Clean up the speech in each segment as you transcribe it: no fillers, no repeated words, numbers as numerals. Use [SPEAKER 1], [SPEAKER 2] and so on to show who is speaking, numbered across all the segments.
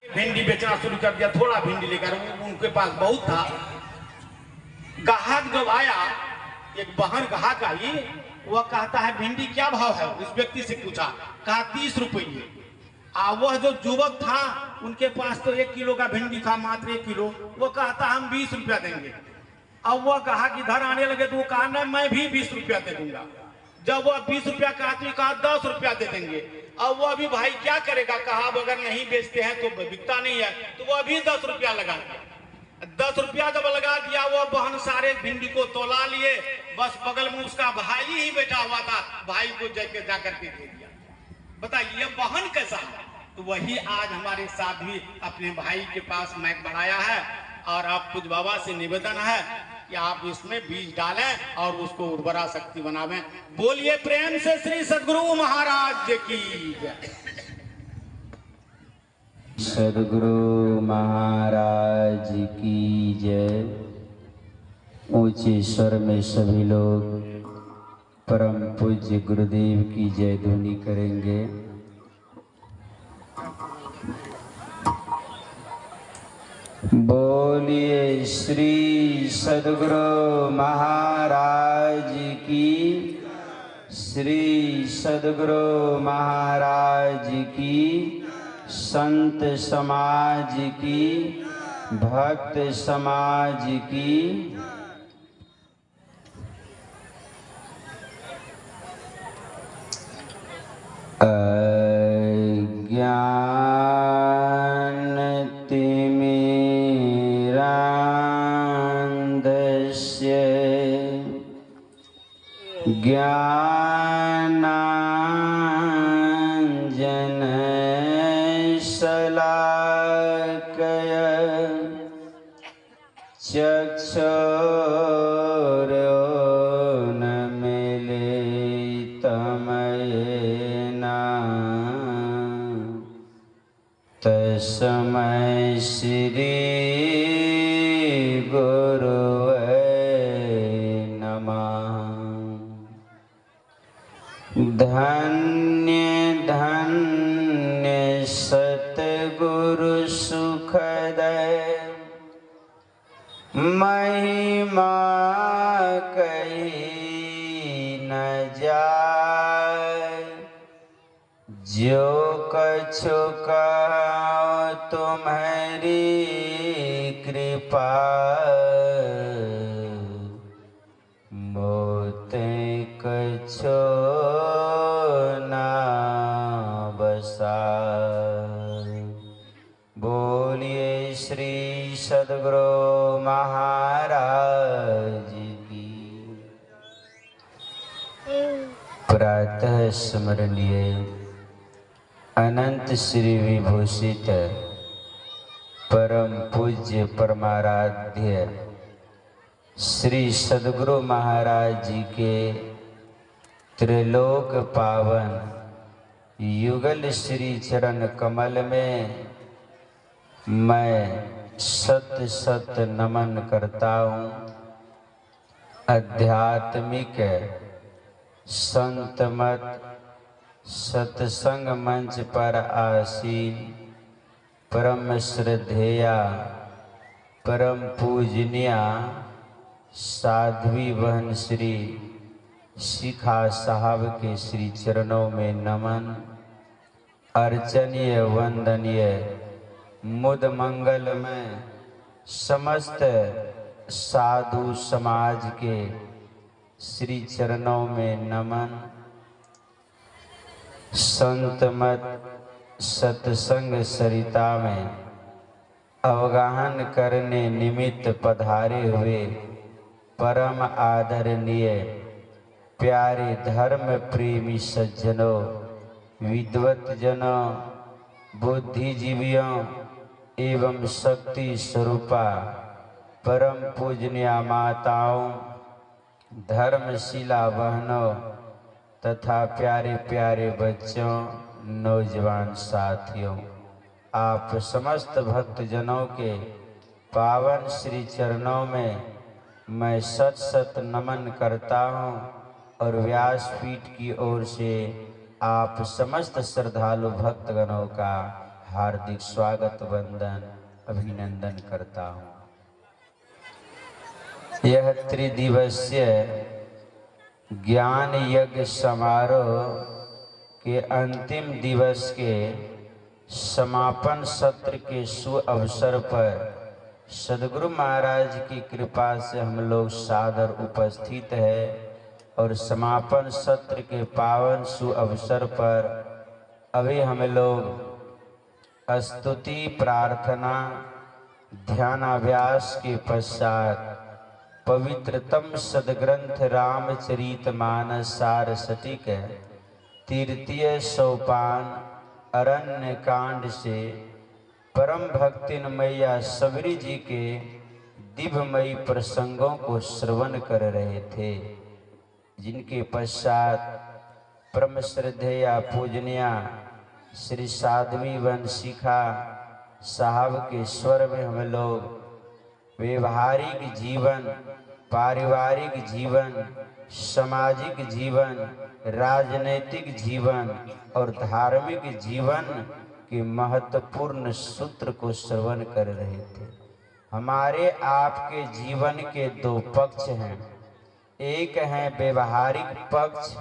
[SPEAKER 1] भिंडी बेचना शुरू कर दिया, थोड़ा भिंडी लेकर, उनके पास बहुत था। ग्राहक जब आया, एक बहन ग्राहक आई, वह कहता है भिंडी क्या भाव है? उस व्यक्ति से पूछा, कहा 30 रुपये। वह जो युवक था उनके पास तो 1 किलो का भिंडी था, मात्र 1 किलो। वो कहता हम 20 रुपया देंगे। अब वह ग्राहक इधर आने लगे तो वो कहा ना मैं भी 20 रुपया दे दूंगा। जब वह 20 रुपया का आदमी कहा 10 रुपया दे देंगे। अब वह भी भाई क्या करेगा, कहा अब अगर नहीं बेचते हैं तो बिकता नहीं है, तो वह भी 10 रुपया लगा दिया। 10 रुपया जब लगा दिया, वह बहन सारे भिंडी को तोला लिए, बस बगल में उसका भाई ही बैठा हुआ था, भाई को जाकर के दे दिया। बताइए बहन कैसा है? तो वही आज हमारे साथ भी अपने भाई के पास मैक बढ़ाया है, और आप कुछ बाबा से निवेदन है कि आप इसमें बीज डालें और उसको उर्वरा शक्ति बनावें। बोलिए प्रेम से श्री सद्गुरु महाराज की जय।
[SPEAKER 2] सद्गुरु महाराज की जय। ऊंचे स्वर में सभी लोग परम पूज्य गुरुदेव की जय ध्वनि करेंगे। बोलिए श्री सद्गुरु महाराज की, श्री सद्गुरु महाराज की, संत समाज की, भक्त समाज की। ज्ञानांजन शलाकय चक्षुरुन्मीलितं तस्मै श्री गुरुवे नमः। धन्य धन्य सतगुरु सुखदय, महिमा कही न जाय। जो कछु कहो तुम्हारी कृपा, मोते कछु बोलिए श्री सद्गुरु महाराज की। प्रातः स्मरणीय अनंत श्री विभूषित परम पूज्य परमाराध्य श्री सद्गुरु महाराज जी के त्रिलोक पावन युगल श्री चरण कमल में मैं सत सत नमन करता हूँ। आध्यात्मिक संत मत सत्संग मंच पर आसीन परम श्रद्धेया परम पूजनिया साध्वी बहन श्री शिखा साहब के श्री चरणों में नमन। अर्चनीय वंदनीय मुद मंगल में समस्त साधु समाज के श्री चरणों में नमन। संत मत सत्संग सरिता में अवगाहन करने निमित्त पधारे हुए परम आदरणीय प्यारे धर्म प्रेमी सज्जनों, विद्वत जनों, बुद्धिजीवियों एवं शक्ति स्वरूपा परम पूजनीय माताओं, धर्मशिला बहनों तथा प्यारे प्यारे बच्चों, नौजवान साथियों, आप समस्त भक्तजनों के पावन श्री चरणों में मैं सत सत नमन करता हूँ और व्यासपीठ की ओर से आप समस्त श्रद्धालु भक्तगणों का हार्दिक स्वागत वंदन अभिनंदन करता हूँ। यह त्रिदिवसीय ज्ञान यज्ञ समारोह के अंतिम दिवस के समापन सत्र के शुभ अवसर पर सद्गुरु महाराज की कृपा से हम लोग सादर उपस्थित है और समापन सत्र के पावन शुभ अवसर पर अभी हम लोग स्तुति प्रार्थना ध्यानाभ्यास के पश्चात पवित्रतम सदग्रंथ रामचरितमानस सार सटीक तृतीय सोपान अरण्य कांड से परम भक्तिन मैया सबरी जी के दिव्यमयी प्रसंगों को श्रवण कर रहे थे, जिनके पश्चात परम श्रद्धेया पूजनिया श्री साध्वी वंशिखा साहब के स्वर में हम लोग व्यवहारिक जीवन, पारिवारिक जीवन, सामाजिक जीवन, राजनैतिक जीवन और धार्मिक जीवन के महत्वपूर्ण सूत्र को श्रवण कर रहे थे। हमारे आपके जीवन के दो पक्ष हैं, एक है व्यवहारिक पक्ष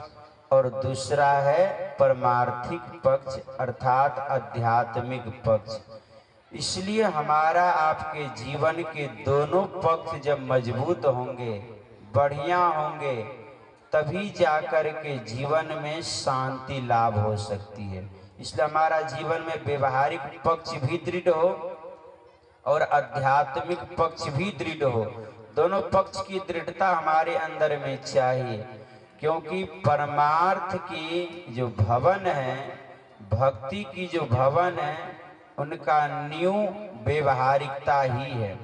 [SPEAKER 2] और दूसरा है परमार्थिक पक्ष अर्थात आध्यात्मिक पक्ष। इसलिए हमारा आपके जीवन के दोनों पक्ष जब मजबूत होंगे, बढ़िया होंगे, तभी जाकर के जीवन में शांति लाभ हो सकती है। इसलिए हमारा जीवन में व्यवहारिक पक्ष भी दृढ़ हो और आध्यात्मिक पक्ष भी दृढ़ हो। दोनों पक्ष की दृढ़ता हमारे अंदर में चाहिए, क्योंकि परमार्थ की जो भवन है, भक्ति की जो भवन है, उनका न्यू व्यवहारिकता ही है।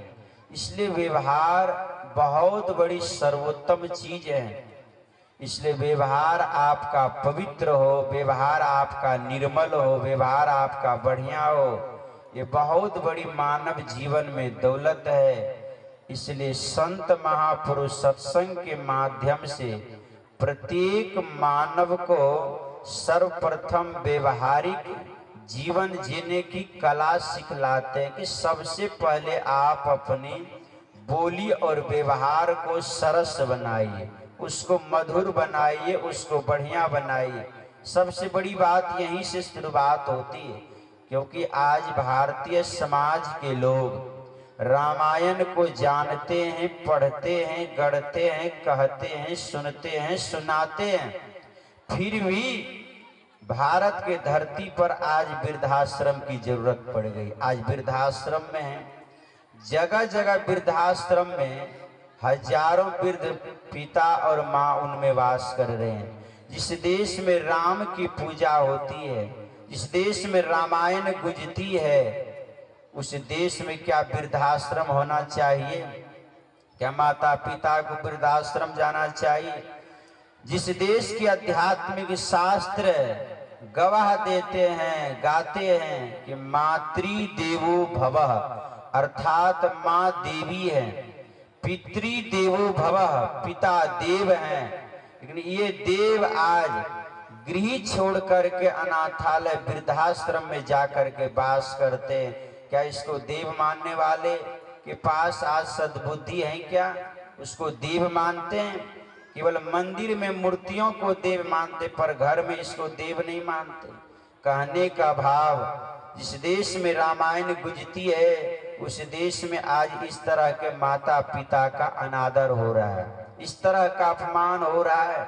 [SPEAKER 2] इसलिए व्यवहार बहुत बड़ी सर्वोत्तम चीज है। इसलिए व्यवहार आपका पवित्र हो, व्यवहार आपका निर्मल हो, व्यवहार आपका बढ़िया हो, ये बहुत बड़ी मानव जीवन में दौलत है। इसलिए संत महापुरुष सत्संग के माध्यम से प्रत्येक मानव को सर्वप्रथम व्यवहारिक जीवन जीने की कला सिखलाते हैं कि सबसे पहले आप अपनी बोली और व्यवहार को सरस बनाइए, उसको मधुर बनाइए, उसको बढ़िया बनाइए। सबसे बड़ी बात यहीं से शुरुआत होती है, क्योंकि आज भारतीय समाज के लोग रामायण को जानते हैं, पढ़ते हैं, गढ़ते हैं, कहते हैं, सुनते हैं, सुनाते हैं, फिर भी भारत के धरती पर आज वृद्धाश्रम की जरूरत पड़ गई। आज वृद्धाश्रम में है, जगह जगह वृद्धाश्रम में हजारों वृद्ध पिता और माँ उनमें वास कर रहे हैं। जिस देश में राम की पूजा होती है, जिस देश में रामायण गुजती है, उस देश में क्या वृद्धाश्रम होना चाहिए? क्या माता पिता को वृद्धाश्रम जाना चाहिए? जिस देश के आध्यात्मिक शास्त्र गवाह देते हैं, गाते हैं कि मातृ देवो भवः, अर्थात माँ देवी है, पितृ देवो भवः, पिता देव हैं, लेकिन ये देव आज गृह छोड़ करके अनाथालय वृद्धाश्रम में जाकर के वास करते हैं। क्या इसको देव मानने वाले के पास आज सद्बुद्धि है क्या? उसको देव मानते हैं? केवल मंदिर में मूर्तियों को देव मानते, पर घर में इसको देव नहीं मानते। कहने का भाव, जिस देश में रामायण गुजती है, उस देश में आज इस तरह के माता पिता का अनादर हो रहा है, इस तरह का अपमान हो रहा है।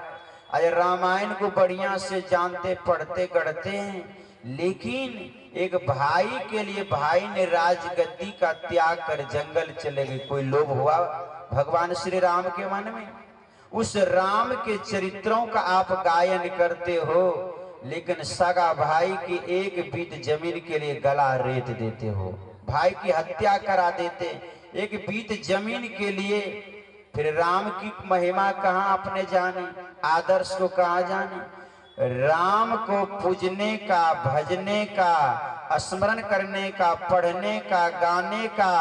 [SPEAKER 2] अरे रामायण को बढ़िया से जानते, पढ़ते, गढ़ते हैं, लेकिन एक भाई के लिए भाई ने राजगद्दी का त्याग कर जंगल चले गए। कोई लोभ हुआ भगवान श्री राम के मन में? उस राम के चरित्रों का आप गायन करते हो, लेकिन सगा भाई की एक बीत जमीन के लिए गला रेत देते हो, भाई की हत्या करा देते एक बीत जमीन के लिए। फिर राम की महिमा कहाँ अपने जाने, आदर्श को कहाँ जाने? राम को पूजने का, भजने का, स्मरण करने का, पढ़ने का, गाने का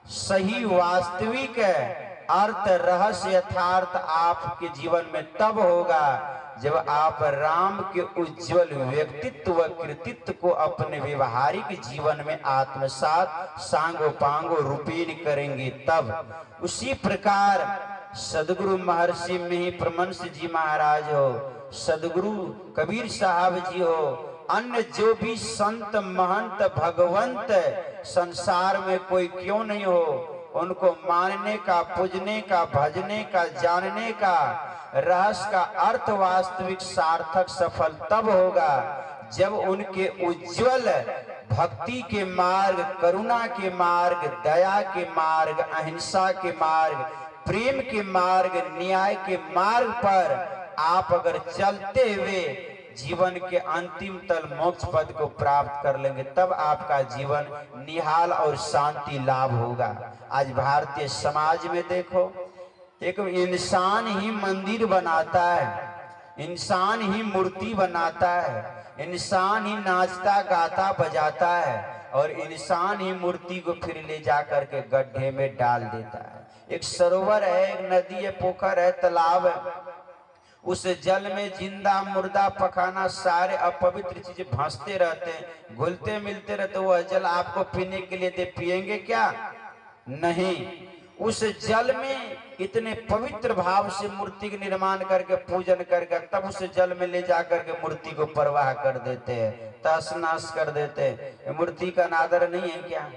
[SPEAKER 2] सही वास्तविक अर्थ, रहस्य, यथार्थ आपके जीवन में तब होगा जब आप राम के उज्जवल व्यक्तित्व व कृतित्व को अपने व्यवहारिक जीवन में आत्मसात सांगोपांगो रूपीन करेंगे, तब उसी प्रकार सदगुरु महर्षि में परमहंस जी महाराज हो, सदगुरु कबीर साहब जी हो, अन्य जो भी संत महंत भगवंत संसार में कोई क्यों नहीं हो, उनको मानने का, पूजने का, भजने का, जानने का, रहस्य का अर्थ वास्तविक सार्थक सफल तब होगा जब उनके उज्जवल भक्ति के मार्ग, करुणा के मार्ग, दया के मार्ग, अहिंसा के मार्ग, प्रेम के मार्ग, न्याय के मार्ग पर आप अगर चलते हुए जीवन के अंतिम तल मोक्ष पद को प्राप्त कर लेंगे, तब आपका जीवन निहाल और शांति लाभ होगा। आज भारतीय समाज में देखो, एक इंसान ही मंदिर बनाता है, इंसान ही मूर्ति बनाता है, इंसान ही नाचता गाता बजाता है, और इंसान ही मूर्ति को फिर ले जा करके गड्ढे में डाल देता है। एक सरोवर है, एक नदी है, पोखर है, तालाब है, उस जल में जिंदा मुर्दा पखाना सारे अपवित्र चीजें भासते रहते हैं, घुलते मिलते रहते। वह जल आपको पीने के लिए दे, पिएंगे क्या? नहीं। उस जल में इतने पवित्र भाव से मूर्ति का निर्माण करके पूजन करके तब उस जल में ले जा करके मूर्ति को प्रवाह कर देते हैं, तहस नहस कर देते हैं। मूर्ति का अनादर नहीं है क्या?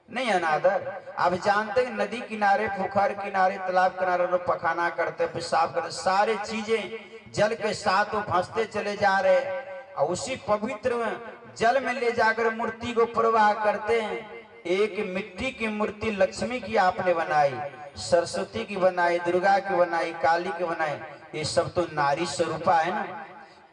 [SPEAKER 2] नहीं अनादर। आप जानते हैं नदी किनारे, पोखर किनारे, तालाब किनारे लोग पखाना करते, पेशाब करते, सारे चीजें जल के साथ वो फंसते चले जा रहे, और उसी पवित्र जल में ले जाकर मूर्ति को प्रवाह करते हैं। एक मिट्टी की मूर्ति लक्ष्मी की आपने बनाई, सरस्वती की बनाई, दुर्गा की बनाई, काली की बनाई, ये सब तो नारी स्वरूपा है ना।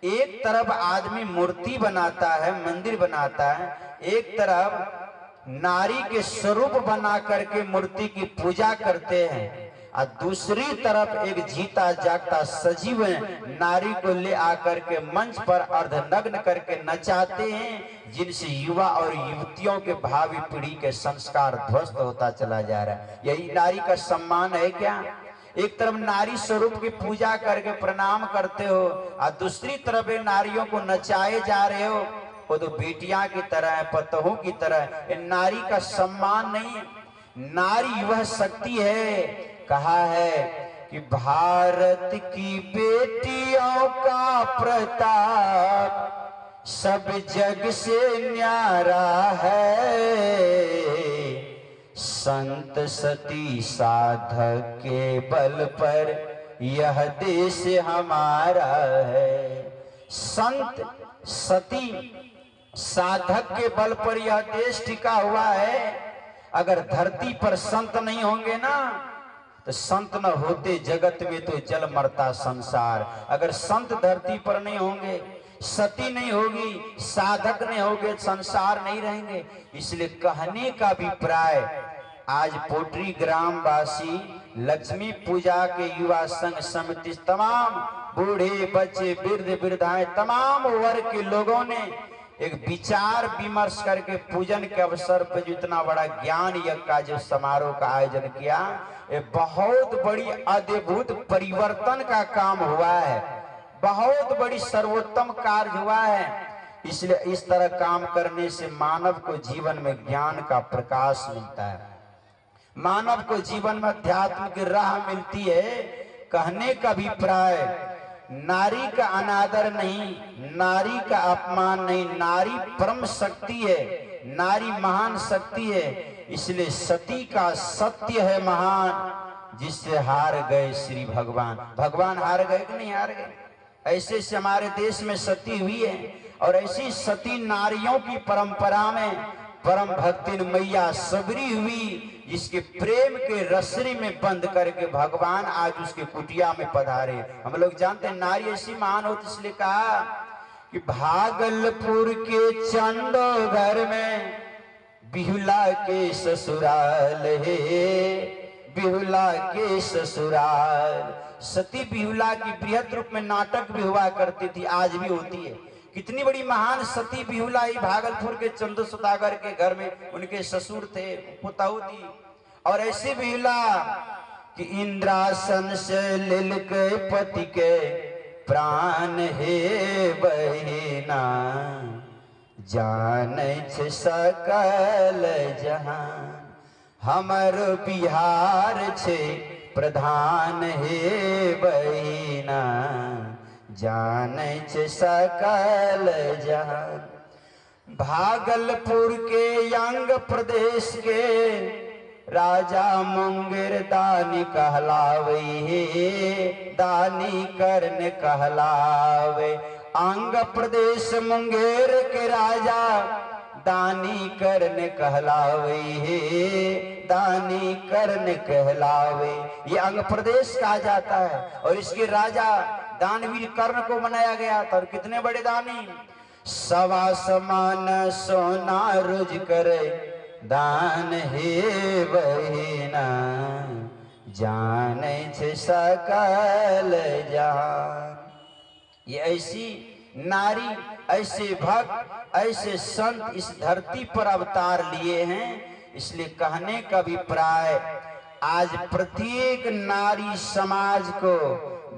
[SPEAKER 2] एक तरफ आदमी मूर्ति बनाता है, मंदिर बनाता है, एक तरफ नारी के स्वरूप बना करके मूर्ति की पूजा करते हैं, और दूसरी तरफ एक जीता जागता सजीव नारी को ले आकर के मंच पर अर्धनग्न करके नचाते हैं, जिनसे युवा और युवतियों के भावी पीढ़ी के संस्कार ध्वस्त होता चला जा रहा है। यही नारी का सम्मान है क्या? एक तरफ नारी स्वरूप की पूजा करके प्रणाम करते हो, और दूसरी तरफ नारियों को नचाए जा रहे हो, वो तो बेटियां की तरह है, पतोहों की तरह है। ये नारी का सम्मान नहीं है। नारी वह शक्ति है, कहा है कि भारत की बेटियों का प्रताप सब जग से न्यारा है, संत सती साधक के बल पर यह देश हमारा है। संत सती साधक के बल पर यह देश टिका हुआ है। अगर धरती पर संत नहीं होंगे ना, तो संत न होते जगत में तो जल मरता संसार। अगर संत धरती पर नहीं होंगे, सती नहीं होगी, साधक नहीं होंगे, संसार नहीं रहेंगे। इसलिए कहने का अभिप्राय, आज पोटरी ग्रामवासी लक्ष्मी पूजा के युवा संघ समिति, तमाम बूढ़े बच्चे, वृद्ध वृद्धाएं, तमाम वर्ग के लोगों ने एक विचार विमर्श करके पूजन के अवसर पर जो इतना बड़ा ज्ञान यज्ञ का जो समारोह का आयोजन किया, ये बहुत बड़ी अद्भुत परिवर्तन का काम हुआ है, बहुत बड़ी सर्वोत्तम कार्य हुआ है। इसलिए इस तरह काम करने से मानव को जीवन में ज्ञान का प्रकाश मिलता है, मानव को जीवन में अध्यात्म की राह मिलती है। कहने का अभिप्राय, नारी का अनादर नहीं, नारी का अपमान नहीं, नारी परम शक्ति है, नारी महान शक्ति है। इसलिए सती का सत्य है महान, जिससे हार गए श्री भगवान। भगवान हार गए कि नहीं हार गए? ऐसे से हमारे देश में सती हुई है, और ऐसी सती नारियों की परंपरा में परम भक्तिन मैया सबरी हुई, जिसके प्रेम के रसरी में बंद करके भगवान आज उसके कुटिया में पधारे। हम लोग जानते हैं नारी ऐसी महान होती, इसलिए कहा कि भागलपुर के चंदो घर में बिहुला के ससुराल है, बिहुला के ससुराल। सती बिहुला की बृहद रूप में नाटक भी हुआ करती थी, आज भी होती है। कितनी बड़ी महान सती बिहुला ही भागलपुर के चंदो सौदागर के घर में उनके ससुर थे, पुतहू थी। और ऐसी बिहुला कि इंद्रासन से लिल के पति के प्राण हे बहिना जानै छै सकल जहान। हमर बिहार छै प्रधान हे बहिना जानै छै सकल जहान। भागलपुर के अंग प्रदेश के राजा मुंगेर दानी कहलावे हे, दानी कर्ण कहलावे। अंग प्रदेश मुंगेर के राजा दानी कर्ण कहलावे हे, दानी कर्ण कहलावे। ये अंग प्रदेश कहा जाता है और इसके राजा दानवीर कर्ण को बनाया गया था। और कितने बड़े दानी, सवा समान सोना रोज करे दान हे बहिना जानै छै सकल जहान। ये ऐसी नारी, ऐसे भक्त, ऐसे संत इस धरती पर अवतार लिए हैं। इसलिए कहने का अभिप्राय, आज प्रत्येक नारी समाज को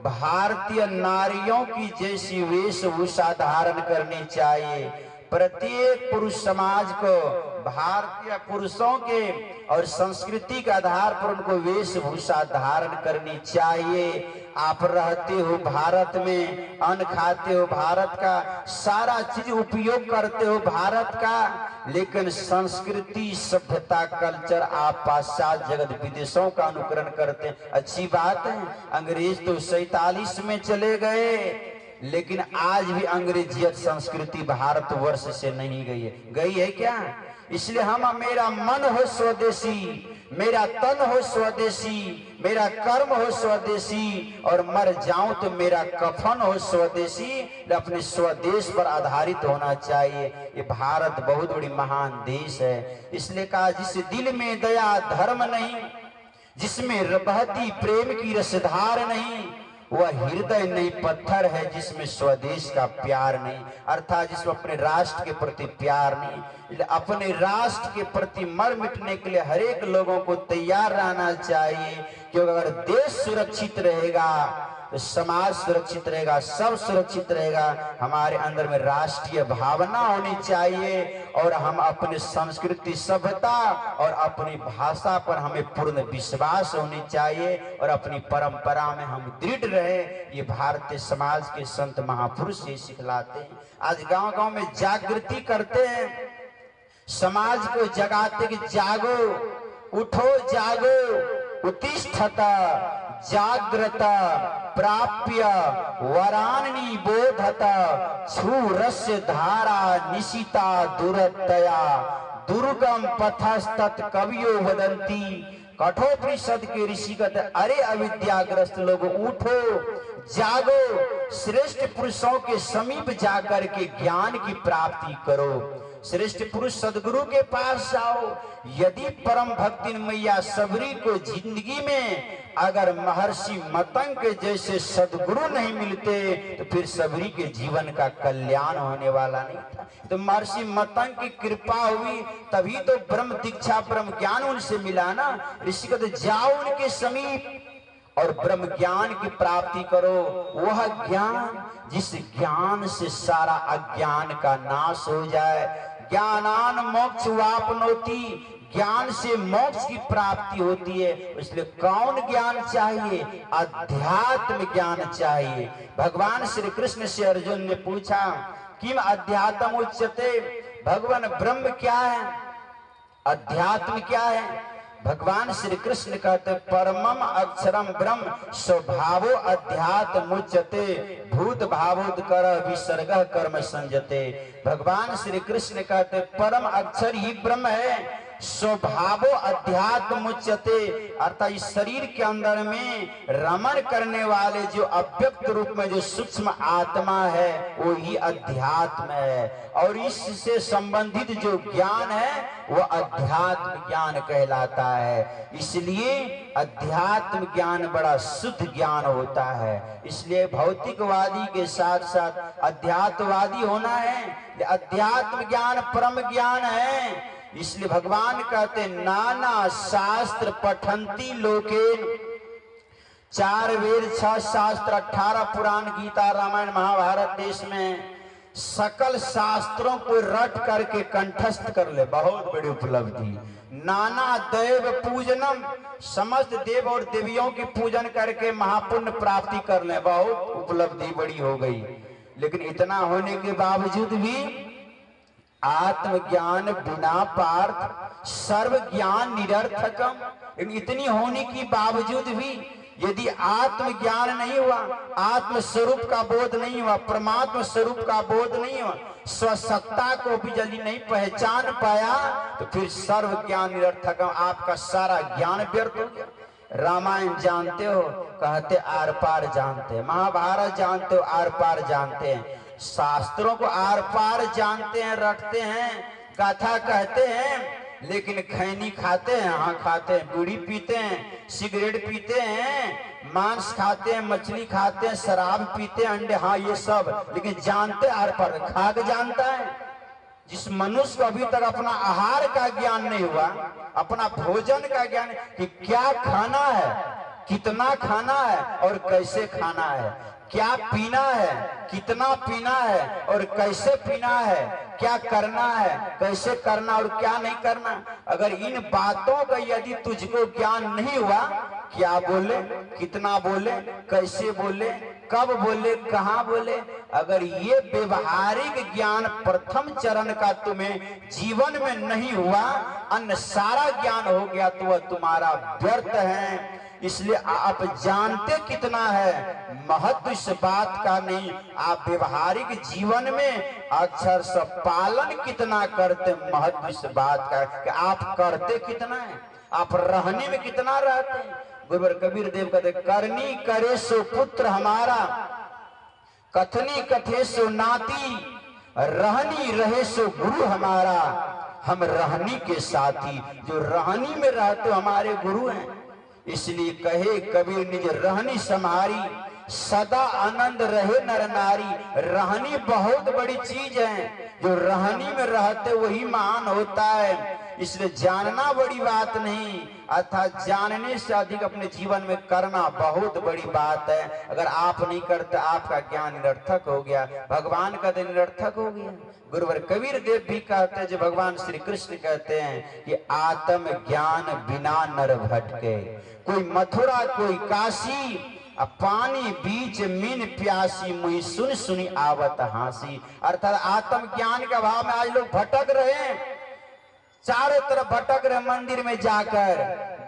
[SPEAKER 2] भारतीय नारियों की जैसी वेशभूषा धारण करनी चाहिए। प्रत्येक पुरुष समाज को भारतीय पुरुषों के और संस्कृति के आधार पर उनको वेशभूषा धारण करनी चाहिए। आप रहते हो भारत में, अन्न खाते हो भारत का, सारा चीज उपयोग करते हो भारत का, लेकिन संस्कृति, सभ्यता, कल्चर आप पाश्चात्य जगत विदेशों का अनुकरण करते हैं। अच्छी बात है, अंग्रेज तो 47 में चले गए, लेकिन आज भी अंग्रेजियत संस्कृति भारतवर्ष से नहीं गई है क्या? इसलिए हम, मेरा मन हो स्वदेशी, मेरा तन हो स्वदेशी, मेरा कर्म हो स्वदेशी, और मर जाऊं तो मेरा कफन हो स्वदेशी। अपने स्वदेश पर आधारित होना चाहिए। ये भारत बहुत बड़ी महान देश है। इसलिए कहा, जिस दिल में दया धर्म नहीं, जिसमें बहती प्रेम की रसधार नहीं, वह हृदय नहीं पत्थर है जिसमें स्वदेश का प्यार नहीं। अर्थात जिसमें अपने राष्ट्र के प्रति प्यार नहीं। अपने राष्ट्र के प्रति मर मिटने के लिए हर एक लोगों को तैयार रहना चाहिए, क्योंकि अगर देश सुरक्षित रहेगा तो समाज सुरक्षित रहेगा, सब सुरक्षित रहेगा। हमारे अंदर में राष्ट्रीय भावना होनी चाहिए और हम अपने संस्कृति, सभ्यता और अपनी भाषा पर हमें पूर्ण विश्वास होनी चाहिए और अपनी परंपरा में हम दृढ़ रहे। ये भारतीय समाज के संत महापुरुष ये सिखलाते हैं। आज गांव-गांव में जागृति करते हैं, समाज को जगाते कि जागो, उठो, जागो, उत्तिष्ठता जाग्रता प्राप्य वरानी बोधता छूरस्य धारा निशिता दुरतया दुर्गम पथस्तत् कवियो वदंती। कठोपनिषद के ऋषि कहते, अरे अविद्याग्रस्त लोग उठो, जागो, श्रेष्ठ पुरुषों के समीप जाकर के ज्ञान की प्राप्ति करो। श्रेष्ठ पुरुष सदगुरु के पास जाओ। यदि परम भक्ति मैया सबरी को जिंदगी में अगर महर्षि मतंग के जैसे सदगुरु नहीं मिलते तो फिर सबरी के जीवन का कल्याण होने वाला नहीं था। तो महर्षि मतंग की कृपा हुई तभी तो ब्रह्म दीक्षा, ब्रह्म ज्ञान उनसे मिला ना। ऋषि कहते, जाओ उनके समीप और ब्रह्म ज्ञान की प्राप्ति करो। वह ज्ञान जिस ज्ञान से सारा अज्ञान का नाश हो जाए। ज्ञानान मोक्ष वापनोति, ज्ञान से मोक्ष की प्राप्ति होती है। इसलिए कौन ज्ञान चाहिए? अध्यात्म ज्ञान चाहिए। भगवान श्री कृष्ण से अर्जुन ने पूछा, किम अध्यात्म उच्यते, भगवान ब्रह्म क्या है, अध्यात्म क्या है? भगवान श्री कृष्ण कहते, परमम अक्षरम ब्रह्म स्वभावो अध्यात्मुच्यते भूत भावोदकर विसर्ग कर्म संजते। भगवान श्री कृष्ण कहते, परम अक्षर ही ब्रह्म है, स्वभावो अध्यात्मुच्यते। अर्थात इस शरीर के अंदर में रमण करने वाले जो अव्यक्त रूप में जो सूक्ष्म आत्मा है वो ही अध्यात्म है, और इससे संबंधित जो ज्ञान है वो अध्यात्म ज्ञान कहलाता है। इसलिए अध्यात्म ज्ञान बड़ा शुद्ध ज्ञान होता है। इसलिए भौतिकवादी के साथ साथ अध्यात्मवादी होना है। अध्यात्म ज्ञान परम ज्ञान है। इसलिए भगवान कहते, नाना शास्त्र पठंती लोके 4 वेद 6 शास्त्र 18 पुराण गीता रामायण महाभारत देश में सकल शास्त्रों को रट करके कंठस्थ कर ले, बहुत बड़ी उपलब्धि। नाना देव पूजनम, समस्त देव और देवियों की पूजन करके महापुण्य प्राप्ति कर ले, बहुत उपलब्धि बड़ी हो गई। लेकिन इतना होने के बावजूद भी आत्मज्ञान बिना पार्थ सर्व ज्ञान निरर्थकम। इतनी होने के बावजूद भी यदि आत्मज्ञान नहीं हुआ, आत्म स्वरूप का बोध नहीं हुआ, परमात्मा स्वरूप का बोध नहीं हुआ, स्वसत्ता को भी जल्दी नहीं पहचान पाया, तो फिर सर्व ज्ञान निरर्थक, आपका सारा ज्ञान व्यर्थ हो गया। रामायण जानते हो, कहते आर पार जानते हैं, महाभारत जानते हो, आर पार जानते हैं, शास्त्रों को आर पार जानते हैं, रटते हैं, कथा कहते हैं, लेकिन खैनी खाते हैं, हाँ खाते हैं, बीड़ी पीते हैं, सिगरेट पीते हैं, मांस खाते हैं, मछली खाते हैं, शराब पीते हैं, अंडे, हाँ ये सब, लेकिन जानते आर पार, खाक जानता है। जिस मनुष्य को अभी तक अपना आहार का ज्ञान नहीं हुआ, अपना भोजन का ज्ञान कि क्या खाना है, कितना खाना है और कैसे खाना है, क्या पीना है, कितना पीना है और कैसे पीना है, क्या करना है, कैसे करना और क्या नहीं करना, अगर इन बातों का यदि तुझको ज्ञान नहीं हुआ, क्या बोले, कितना बोले, कैसे बोले, कब बोले, कहाँ बोले, अगर ये व्यवहारिक ज्ञान प्रथम चरण का तुम्हें जीवन में नहीं हुआ, अन्य सारा ज्ञान हो गया तो वह तुम्हारा व्यर्थ है। इसलिए आप जानते कितना है, महत्व इस बात का नहीं, आप व्यवहारिक जीवन में अक्षर से पालन कितना करते, महत्व इस बात का कि आप करते कितना है, आप रहने में कितना रहते हैं। गुरुवर कबीर देव कहते, करनी करे सो पुत्र हमारा, कथनी कथे सो नाती, रहनी रहे सो गुरु हमारा, हम रहनी के साथी, जो रहनी में रहते हमारे गुरु हैं। इसलिए कहे कबीर निज रहनी समारी, सदा आनंद रहे नर नारी। रहनी बहुत बड़ी चीज है, जो रहनी में रहते वही महान होता है। इसलिए जानना बड़ी बात नहीं, अर्थात जानने से अधिक अपने जीवन में करना बहुत बड़ी बात है। अगर आप नहीं करते, आपका ज्ञान निरर्थक हो गया, भगवान का दिन निरर्थक हो गया। गुरुवर कबीर देव भी कहते हैं, जो भगवान श्री कृष्ण कहते हैं कि आत्म ज्ञान बिना नर भटके, कोई मथुरा कोई काशी, पानी बीच मीन प्यासी, मुई सुन सुनी आवत हासी। अर्थात आत्म ज्ञान के अभाव में आज लोग भटक रहे हैं, चारों तरफ भटक रहे। मंदिर में जाकर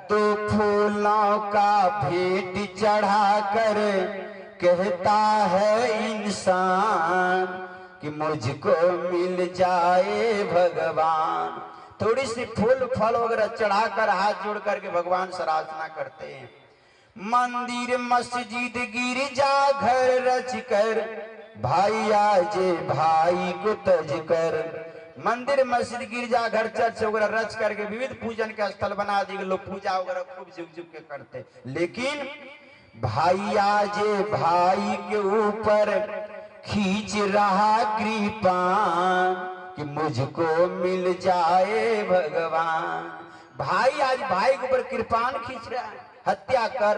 [SPEAKER 2] 2 फूलों का भेंट चढ़ाकर कहता है इंसान कि मुझको मिल जाए भगवान। थोड़ी सी फूल फल वगैरह चढ़ाकर हाथ जोड़ करके भगवान से आराधना करते हैं। मंदिर मस्जिद गिरजा घर रच कर, भाई आजे भाई को तज कर। मंदिर मस्जिद गिरजा घर चर्च वगैरह रच करके विविध पूजन के स्थल बना दिए, लोग पूजा वगैरह खूब झुक झुक के करते, लेकिन भाई आजे भाई के ऊपर खींच रहा कृपान कि मुझको मिल जाए भगवान। भाई आज भाई के ऊपर कृपान खींच रहा है, हत्या कर,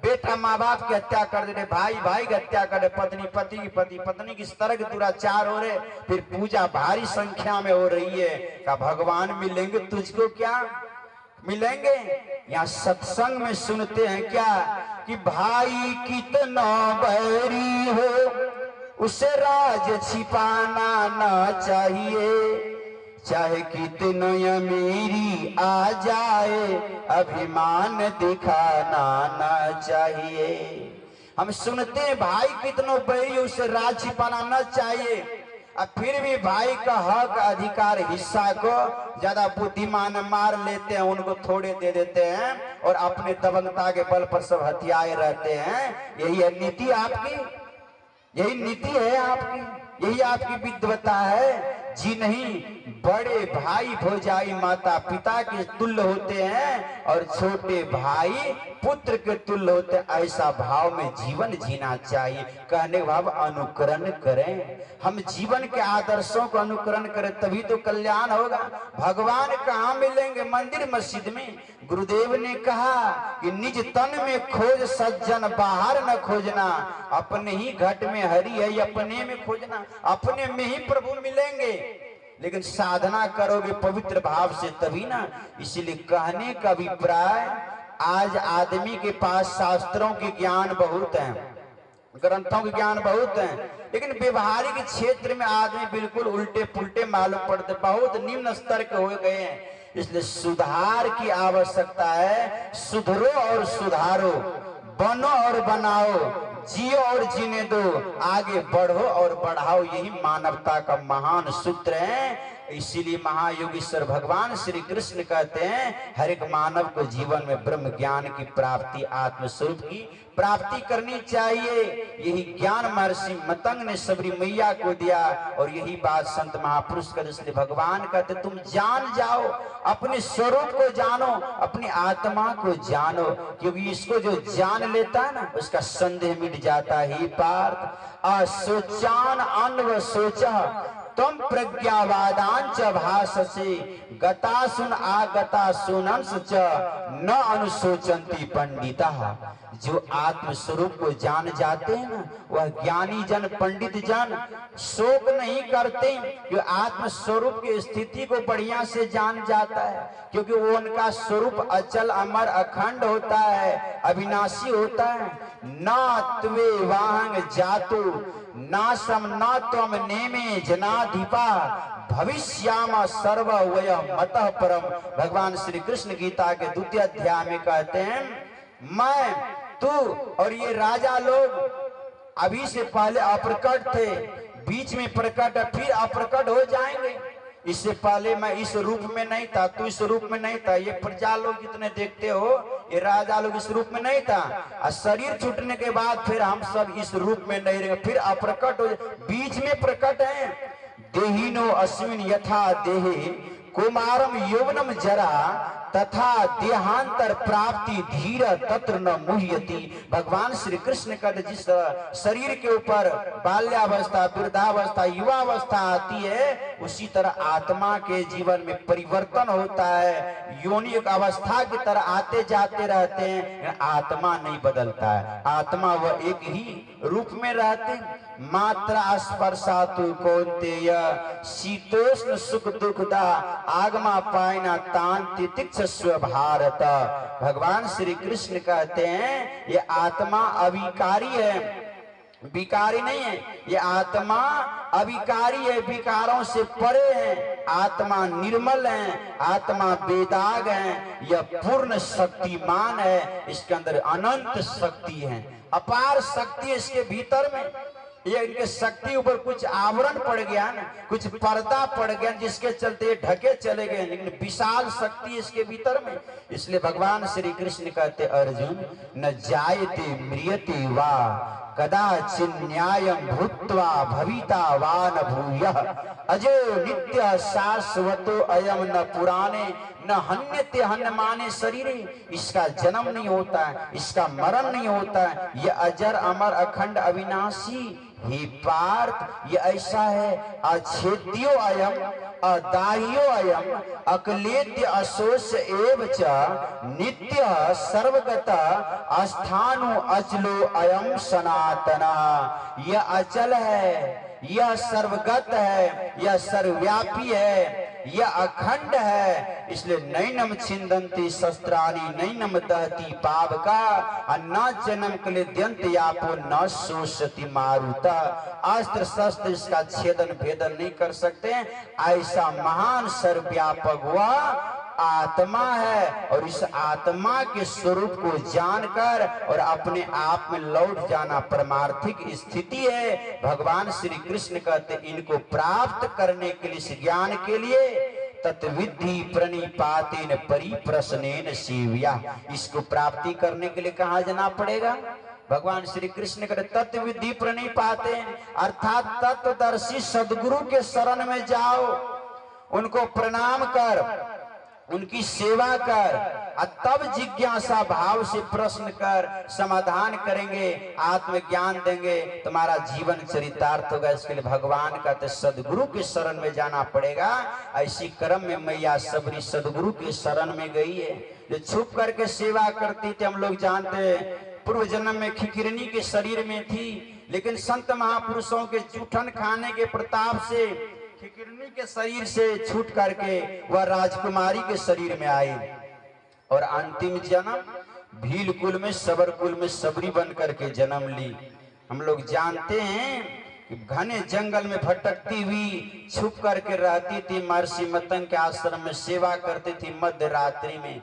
[SPEAKER 2] बेटा माँ बाप की हत्या कर दे रहे, भाई भाई की हत्या कर रहे, पत्नी पति की, पति पत्नी की, इस तरह के दुराचार हो रहे। फिर पूजा भारी संख्या में हो रही है, क्या भगवान मिलेंगे तुझको? क्या मिलेंगे? यहाँ सत्संग में सुनते हैं क्या कि भाई कितना बैरी हो उसे राज छिपाना ना चाहिए, चाहे कितना अमीरी आ जाए अभिमान दिखाना ना चाहिए। हम सुनते हैं भाई कितना बैरी उसे राज छिपाना ना चाहिए, अब फिर भी भाई का हक अधिकार हिस्सा को ज्यादा बुद्धिमान मार लेते हैं, उनको थोड़े दे देते हैं और अपने दबंगता के बल पर सब हथियाए रहते हैं। यही है नीति आपकी, यही नीति है आपकी, यही आपकी विद्वता है। जी नहीं, बड़े भाई भौजाई माता पिता के तुल्य होते हैं और छोटे भाई पुत्र के तुल्य होते हैं। ऐसा भाव में जीवन जीना चाहिए। कहने भाव अनुकरण करें, हम जीवन के आदर्शों को अनुकरण करें, तभी तो कल्याण होगा। भगवान कहाँ मिलेंगे? मंदिर मस्जिद में। गुरुदेव ने कहा कि निज तन में खोज सज्जन, बाहर न खोजना। अपने ही घट में हरि है, अपने में खोजना। अपने में ही प्रभु मिलेंगे, लेकिन साधना करोगे पवित्र भाव से तभी ना। इसलिए कहने का अभिप्राय, आज आदमी के पास शास्त्रों के ज्ञान बहुत है, ग्रंथों के ज्ञान बहुत है, लेकिन व्यवहारिक क्षेत्र में आदमी बिल्कुल उल्टे पुल्टे मालूम पड़ते, बहुत निम्न स्तर के हो गए हैं। इसलिए सुधार की आवश्यकता है। सुधरो और सुधारो, बनो और बनाओ, जियो और जीने दो, आगे बढ़ो और बढ़ाओ। यही मानवता का महान सूत्र है। इसीलिए महायोगीश्वर भगवान श्री कृष्ण कहते हैं, हर एक मानव को जीवन में ब्रह्म ज्ञान की प्राप्ति, आत्मस्वरूप की प्राप्ति करनी चाहिए। यही ज्ञान महर्षि मतंग ने सबरी मैया को दिया, और यही बात संत महापुरुष का। इसलिए भगवान कहते तुम जान जाओ, अपने स्वरूप को जानो, अपनी आत्मा को जानो, क्योंकि इसको जो जान लेता है ना, उसका संदेह मिट जाता है। पार्थ असोचान अन्व सोचा तुम प्रज्ञावादांच भाषसे, गता सुन आगता सुनंस च न अनुशोचंती पंडिता। जो आत्म स्वरूप को जान जाते हैं ना, वह ज्ञानी जन, पंडित जन शोक नहीं करते, जो आत्म स्वरूप की स्थिति को बढ़िया से जान जाता है, क्योंकि वो उनका स्वरूप अचल अमर अखंड होता है, अविनाशी होता है। ना त्वे वाहंग जातु नाशम न त्वम नेमे जनाधिपा भविष्याम सर्व वय मतः परम। भगवान श्री कृष्ण गीता के 2 अध्याय में कहते हैं, मैं, तू और ये राजा लोग अभी से पहले अप्रकट थे, बीच में प्रकट, फिर अप्रकट हो जाएंगे। इससे पहले मैं इस रूप में नहीं था, तू इस रूप में नहीं था। ये प्रजा लोग जितने देखते हो, ये राजा लोग इस रूप में नहीं था, और शरीर छूटने के बाद फिर हम सब इस रूप में नहीं रहेंगे, फिर अप्रकट हो, बीच में प्रकट है। देहिनो अस्मिन यथा देहे कुमारम यौवनम जरा तथा देहांतर प्राप्ति धीर तत्र न मुह्यति। भगवान श्री कृष्ण का जिस शरीर के ऊपर बाल्यावस्था, वृद्धावस्था, युवावस्था आती है, उसी तरह आत्मा के जीवन में परिवर्तन होता है। योनि एक अवस्था की तरह आते जाते रहते हैं, आत्मा नहीं बदलता है। आत्मा वह एक ही रूप में रहते। मात्रा स्पर्शातु कौन्तेय शीतोष्ण सुख दुखदा आगमा पायना तांति तिक्षस्व भारत। भगवान श्री कृष्ण कहते हैं, ये आत्मा अविकारी है, विकारी नहीं है। ये आत्मा अविकारी है, विकारों से परे है। आत्मा निर्मल है, आत्मा बेदाग है, यह पूर्ण शक्तिमान है। इसके अंदर अनंत शक्ति है, अपार शक्ति इसके भीतर में। ये इनके शक्ति ऊपर कुछ आवरण पड़ गया ना, कुछ पर्दा पड़ गया, जिसके चलते ढके चले गए, लेकिन विशाल शक्ति इसके भीतर में। इसलिए भगवान श्री कृष्ण कहते, अर्जुन न जायते म्रियते वा कदाचिन न्यायं भूत्वा भविता वा न भूयः अजो नित्य शाश्वतो अयम न पुराणे न हन्यते हन्यमाने शरीरे। इसका जन्म नहीं होता है, इसका मरण नहीं होता है, यह अजर अमर अखंड अविनाशी। हे पार्थ, ये ऐसा है, अछेद्यो अयम अदाह्यो अयम अकलेद्य अशोष एव च नित्य सर्वगत अस्थानु अचलो अयम सनातना। यह अचल है, यह सर्वगत है, यह सर्वव्यापी है, यह अखंड है। इसलिए नैनम छिंदंती शस्त्राणी नैनम दहती पावका न जन्म क्लेद्यंत यापो न शोषति मारुता। अस्त्र शस्त्र इसका छेदन भेदन नहीं कर सकते। ऐसा महान सर्वव्यापक हुआ आत्मा है, और इस आत्मा के स्वरूप को जानकर और अपने आप में लौट जाना परमार्थिक स्थिति है। भगवान श्री कृष्ण कहते, इनको प्राप्त करने के लिए, इस ज्ञान के लिए तत्विधि प्रणिपातेन परिप्रश्नेन सेव्या। इसको प्राप्ति करने के लिए कहाँ जाना पड़ेगा? भगवान श्री कृष्ण कहते तत्विधि प्रणिपातेन, अर्थात तत्वदर्शी सदगुरु के शरण में जाओ। उनको प्रणाम कर, उनकी सेवा कर, और तब जिज्ञासा भाव से प्रश्न कर, समाधान करेंगे, आत्मज्ञान देंगे, तुम्हारा जीवन चरितार्थ होगा। इसके लिए भगवान कहते सदगुरु के शरण में जाना पड़ेगा। ऐसी क्रम में मैया सबरी सदगुरु के शरण में गई है। जो छुप करके सेवा करती थी, हम लोग जानते हैं, पूर्व जन्म में खिकिरनी के शरीर में थी, लेकिन संत महापुरुषों के जूठन खाने के प्रताप से खिकिरनी के शरीर से छूट करके वह राजकुमारी के शरीर में आई, और अंतिम जन्म भील कुल में, सबर कुल में सबरी बन करके जन्म ली। हम लोग जानते हैं कि घने जंगल में भटकती हुई छुप करके रहती थी, महर्षि मतंग के आश्रम में सेवा करती थी। मध्य रात्रि में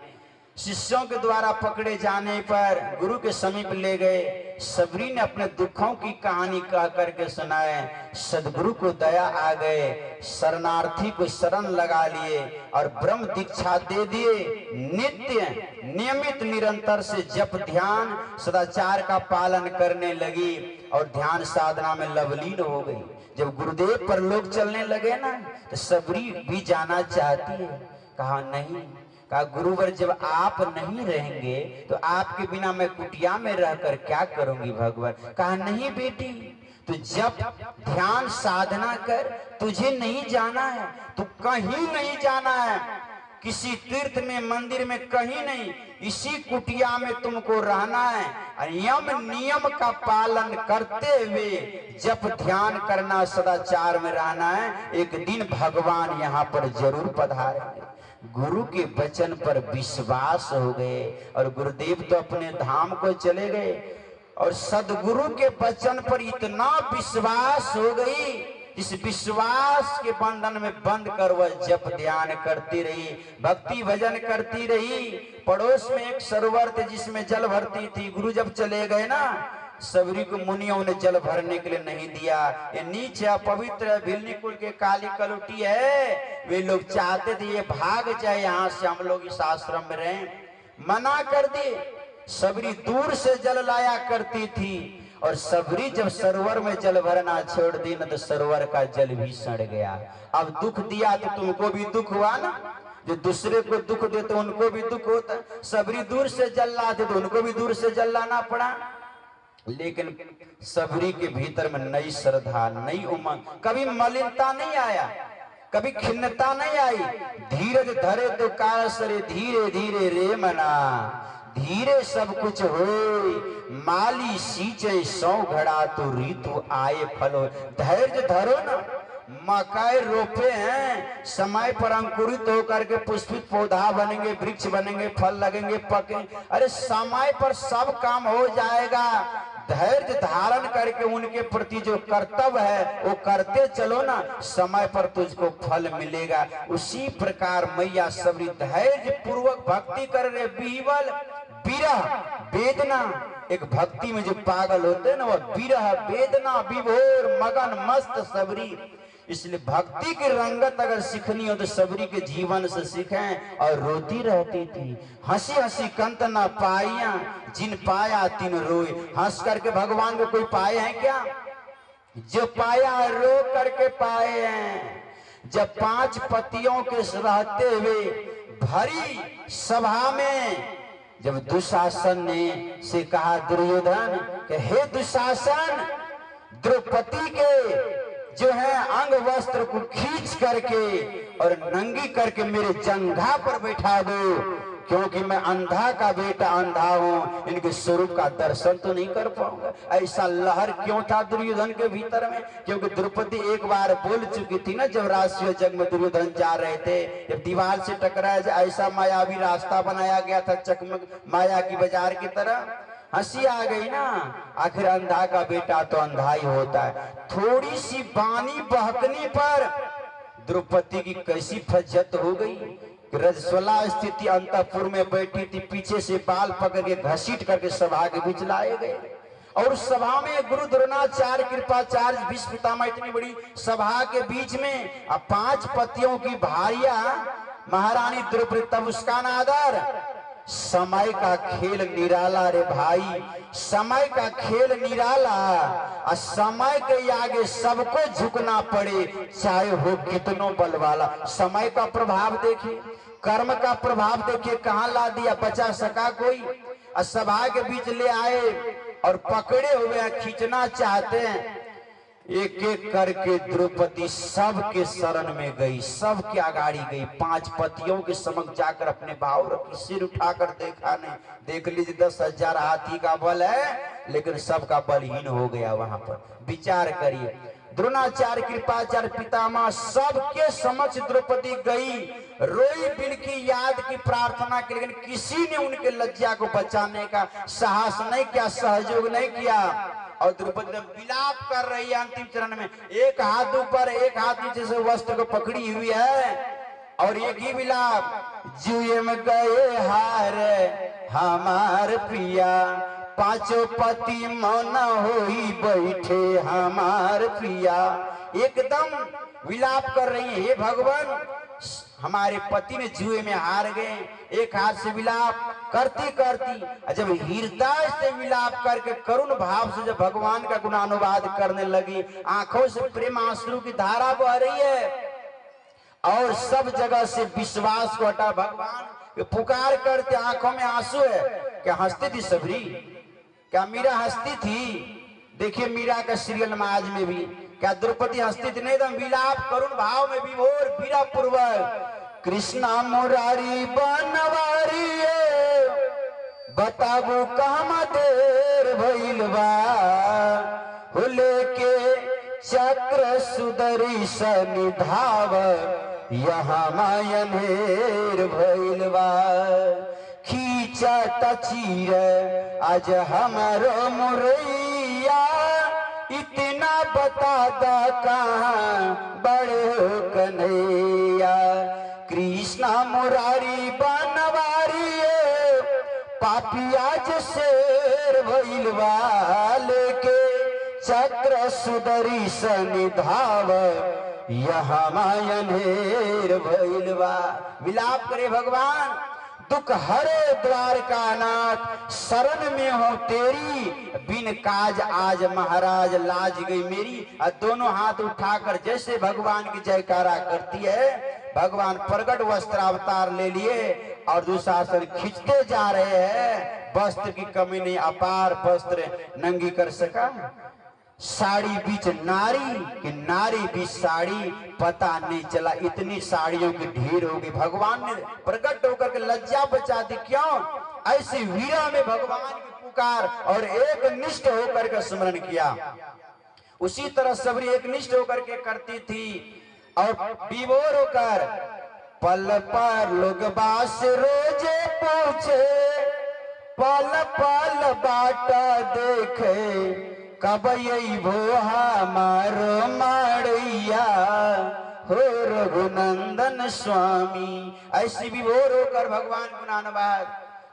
[SPEAKER 2] शिष्यों के द्वारा पकड़े जाने पर गुरु के समीप ले गए। सबरी ने अपने दुखों की कहानी कह करके सुनाए। सदगुरु को दया आ गए, शरणार्थी को शरण लगा लिए और ब्रह्म दीक्षा दे दिए। नित्य नियमित निरंतर से जप ध्यान सदाचार का पालन करने लगी और ध्यान साधना में लवलीन हो गई। जब गुरुदेव पर लोग चलने लगे ना, तो सबरी भी जाना चाहती है। कहा नहीं, कहा गुरुवर जब आप नहीं रहेंगे तो आपके बिना मैं कुटिया में रहकर क्या करूंगी भगवान। कहा नहीं बेटी, तू जब ध्यान साधना कर, तुझे नहीं जाना है, तू कहीं नहीं जाना है, किसी तीर्थ में मंदिर में कहीं नहीं, इसी कुटिया में तुमको रहना है। यम नियम का पालन करते हुए जब ध्यान करना, सदाचार में रहना है। एक दिन भगवान यहाँ पर जरूर पधारेंगे। गुरु के वचन पर विश्वास हो गए और गुरुदेव तो अपने धाम को चले गए, और सदगुरु के वचन पर इतना विश्वास हो गई, इस विश्वास के बंधन में बंद कर वह जप ध्यान करती रही, भक्ति भजन करती रही। पड़ोस में एक सरोवर थे जिसमें जल भरती थी। गुरु जब चले गए ना, सबरी को मुनियों ने जल भरने के लिए नहीं दिया। ये नीच है, अपवित्र, भिलनी कुल के काली कलुटी है। वे लोग चाहते थे ये भाग जाए यहाँ से, हम लोग इस आश्रम में रहें, मना कर दिए। सबरी दूर से जल लाया करती थी, और सबरी जब सरोवर में जल भरना छोड़ दी ना, तो सरोवर का जल भी सड़ गया। अब दुख दिया तो तुमको भी दुख हुआ ना, जो दूसरे को दुख देते उनको भी दुख होता। सबरी दूर से जल लाते तो उनको भी दूर से जल लाना पड़ा। लेकिन सबरी के भीतर में नई श्रद्धा, नई उमंग, कभी मलिनता नहीं आया, कभी खिन्नता नहीं आई। धीरज धरे तो कास रे, धीरे धीरे रे मना, धीरे सब कुछ होय, माली सींचे सौ घड़ा तो ऋतु आए फल हो। धैर्य धरो ना, मकई रोपे हैं, समय पर अंकुरित होकर के पुष्पित पौधा बनेंगे, वृक्ष बनेंगे, फल लगेंगे, पकेंगे। अरे समय पर सब काम हो जाएगा। धैर्य धारण करके उनके प्रति जो कर्तव्य है वो करते चलो ना, समय पर तुझको फल मिलेगा। उसी प्रकार मैया सबरी धैर्य पूर्वक भक्ति कर रहे। बीवल विरह वेदना, एक भक्ति में जो पागल होते हैं ना, वह विरह वेदना विभोर मगन मस्त सबरी। इसलिए भक्ति की रंगत अगर सीखनी हो तो सबरी के जीवन से सीखें। और रोती रहती थी, हंसी हंसी कंत ना पाइया, जिन पाया तिन रोए। हंस करके भगवान को कोई पाए हैं क्या? जो पाया रो करके पाए हैं। जब 5 पतियों के रहते हुए भरी सभा में जब दुशासन ने से कहा दुर्योधन कि हे दुशासन, द्रौपदी के जो है अंग वस्त्र को खींच करके और नंगी करके मेरे जंघा पर बैठा दो, क्योंकि मैं अंधा का बेटा अंधा हूं, इनके स्वरूप का दर्शन तो नहीं कर पाऊंगा। ऐसा लहर क्यों था दुर्योधन के भीतर में? क्योंकि द्रौपदी एक बार बोल चुकी थी ना, जब राष्ट्रीय जग में दुर्योधन जा रहे थे, जब दीवार से टकराया, ऐसा मायावी रास्ता बनाया गया था चकमक माया की बाजार की तरह। हंसी आ गई ना, आखिर अंधा का बेटा तो अंधा ही होता है। थोड़ी सी बानी बहकने पर द्रौपदी की कैसी फज्जत हो गई। रजस्वला स्थिति अंतपुर में बैठी थी, पीछे से बाल पकड़ के घसीट करके सभा के बीच लाए गए। और उस सभा में गुरु द्रोणाचार्य, कृपाचार्य, भीष्म पितामह, इतनी बड़ी सभा के बीच में अब 5 पतियों की भारिया महारानी द्रौपदी, तब उसका नादर समय का खेल निराला रे भाई, समय का खेल निराला। और समय के आगे सबको झुकना पड़े, चाहे हो कितनों बल वाला। समय का प्रभाव देखिए, कर्म का प्रभाव देखिए, कहां ला दिया, बचा सका कोई? और सभा के बीच ले आए और पकड़े हुए खींचना चाहते हैं। एक एक करके द्रौपदी सबके शरण में गई, सबके आगाड़ी गई, 5 पतियों के समक्ष जाकर अपने भाव रखी, सिर उठाकर देखा नहीं। देख लीजिए 10,000 हाथी का बल है, लेकिन सबका बलहीन हो गया। वहां पर विचार करिए, द्रोणाचार्य, कृपाचार्य, पितामह सबके समक्ष द्रौपदी गई, रोई, बिलकी, याद की, प्रार्थना की, लेकिन किसी ने उनके लज्जा को बचाने का साहस नहीं किया, सहयोग नहीं किया। और द्रौपदी विलाप कर रही है अंतिम चरण में, एक हाथ ऊपर एक हाथ नीचे से वस्त्र को पकड़ी हुई है और एक ही विलाप, जुए में गए हार हमार पिया, 5 पति मौन होई बैठे हमार पिया। एकदम विलाप कर रही है, हे भगवान हमारे पति ने जुए में हार गए। एक हाथ से विलाप करती करती जब हृदय से विलाप करके करुण भाव से जब भगवान का गुणानुवाद करने लगी, आंखों से प्रेम आंसू की धारा बह रही है और सब जगह से विश्वास को हटा भगवान पुकार करते, आंखों में आंसू है। क्या हंसती थी सबरी? क्या मीरा हंसती थी? देखिए मीरा का सीरियल में आज में भी क्या द्रौपदी हंसती थी? नहीं, एकदम विलाप करुण भाव में विभोर वीरा पूर्वक, कृष्णा मुरारी बनवारी बताबू कहाँ देर भइल बा, हो लेके चक्र सुदरी सनिधाव यहाँ मायनेर भइल बा, खींचा तचीर आज हमारो मुरैया, इतना बता दा कहाँ बड़े हो कन्हैया, कृष्णा मुरारी बनवारी पापी आज शेर भइल बा, लेके चक्र सुदरी सनिधाव यहाँ मायनेर भइल बा। विलाप करे भगवान, दुख हरे द्वार का नाथ, शरण में हो तेरी, बिन काज आज महाराज लाज गई मेरी। और दोनों हाथ उठाकर जैसे भगवान की जयकारा करती है, भगवान प्रगट वस्त्रावतार ले लिए और दुशासन खींचते जा रहे हैं। वस्त्र की कमी नहीं, अपार वस्त्र नंगी कर सका। साड़ी बीच नारी कि नारी बीच साड़ी, पता नहीं चला इतनी साड़ियों की ढेर हो गई। भगवान ने प्रकट होकर के लज्जा बचा दी। क्यों? ऐसी वीरा में भगवान की पुकार और एक निष्ठ होकर के स्मरण किया। उसी तरह सबरी एक निष्ठ होकर के करती थी और विभोर होकर पल पर लोग बास रोजे पूछे, पल पल बाटा देखे, कब यही भो हमारो माड़ैया, हो रघुनंदन स्वामी। ऐसी विभोर होकर भगवान गुणानुवाद,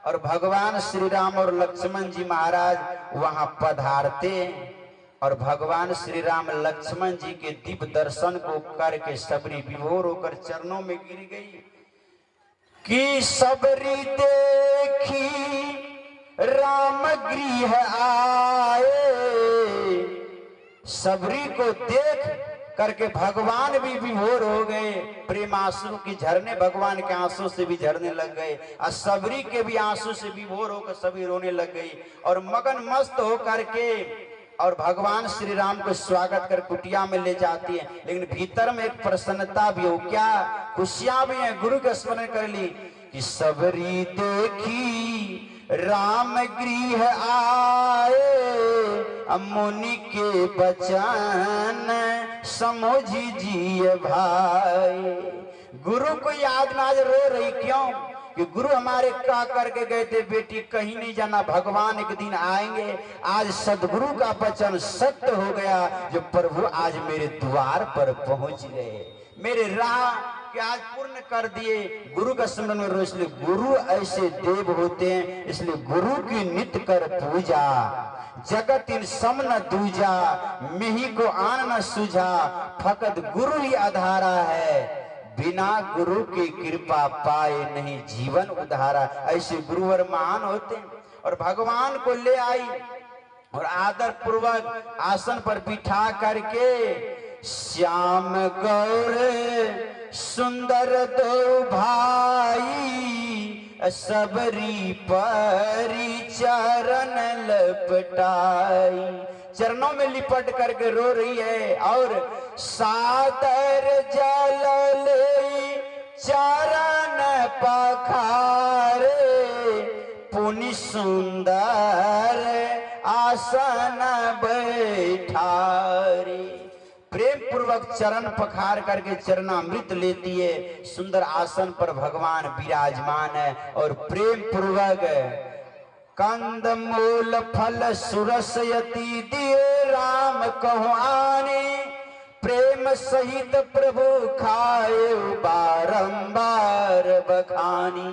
[SPEAKER 2] और भगवान श्री राम और लक्ष्मण जी महाराज वहां पधारते और भगवान श्री राम लक्ष्मण जी के दिव्य दर्शन को करके सबरी विभोर होकर चरणों में गिर गई कि सबरी देखी राम गृह आए। सबरी को देख करके भगवान भी विभोर हो गए, प्रेम आंसू की झरने भगवान के आंसू से भी झरने लग गए और सबरी के भी आंसू से विभोर होकर सभी रोने लग गई और मगन मस्त होकर के और भगवान श्री राम को स्वागत कर कुटिया में ले जाती है। लेकिन भीतर में एक प्रसन्नता भी हो, क्या खुशियां भी है। गुरु के स्मरण कर ली कि सबरी देखी राम गृह आए, मुनि के बचन समझी जिए भाई। गुरु को याद में आज रो रही, क्यों? कि गुरु हमारे कहा करके गए थे, बेटी कहीं नहीं जाना, भगवान एक दिन आएंगे। आज सदगुरु का वचन सत्य हो गया, जो प्रभु आज मेरे द्वार पर पहुंच गए, मेरे राह कि आज पूर्ण कर दिए। गुरु का स्मरण में रो, इसलिए गुरु ऐसे देव होते हैं, इसलिए गुरु की नित्य कर पूजा, जगत इन सम न दूजा, मिही को आन न सूझा, फकत गुरु ही आधारा है, बिना गुरु की कृपा पाए नहीं जीवन उधारा। ऐसे गुरुवर महान होते हैं। और भगवान को ले आई और आदर पूर्वक आसन पर बिठा करके श्याम गौर सुंदर दो भाई सबरी परी चरण लपटाई। चरणों में लिपट करके रो रही है और सादर जल ले चरण पखारे पुनि सुंदर आसन बैठारे। प्रेम पूर्वक चरण पखार करके चरणामृत लेती है। सुंदर आसन पर भगवान विराजमान है और प्रेम पूर्वक कंद मूल फल सुरस यति दिए राम कहो आने प्रेम सहित प्रभु खाए बारंबार बखानी।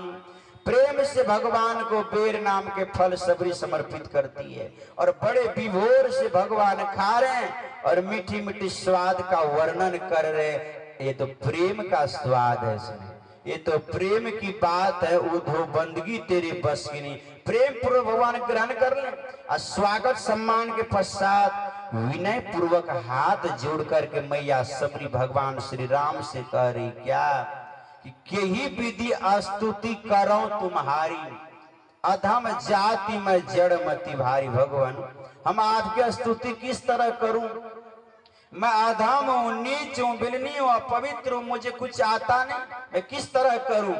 [SPEAKER 2] प्रेम से भगवान को बेर नाम के फल सबरी समर्पित करती है और बड़े विभोर से भगवान खा रहे हैं और मीठी मीठी स्वाद का वर्णन कर रहे। ये तो प्रेम का स्वाद है इसमें, ये तो प्रेम की बात है। उधो बंदगी तेरे बस की नहीं। प्रेम पूर्वक भगवान ग्रहण कर ले। स्वागत सम्मान के पश्चात विनय पूर्वक हाथ जोड़ करके मैया सबरी भगवान श्री राम से कह रही क्या कि ही विधि स्तुति करो तुम्हारी अधम जाति में जड़ मति भारी। भगवान हम आपकी स्तुति किस तरह करूं? मैं अधम हूं, नीच हूं, बिलनी हूं, अपवित्र हूं, मुझे कुछ आता नहीं, मैं किस तरह करूं?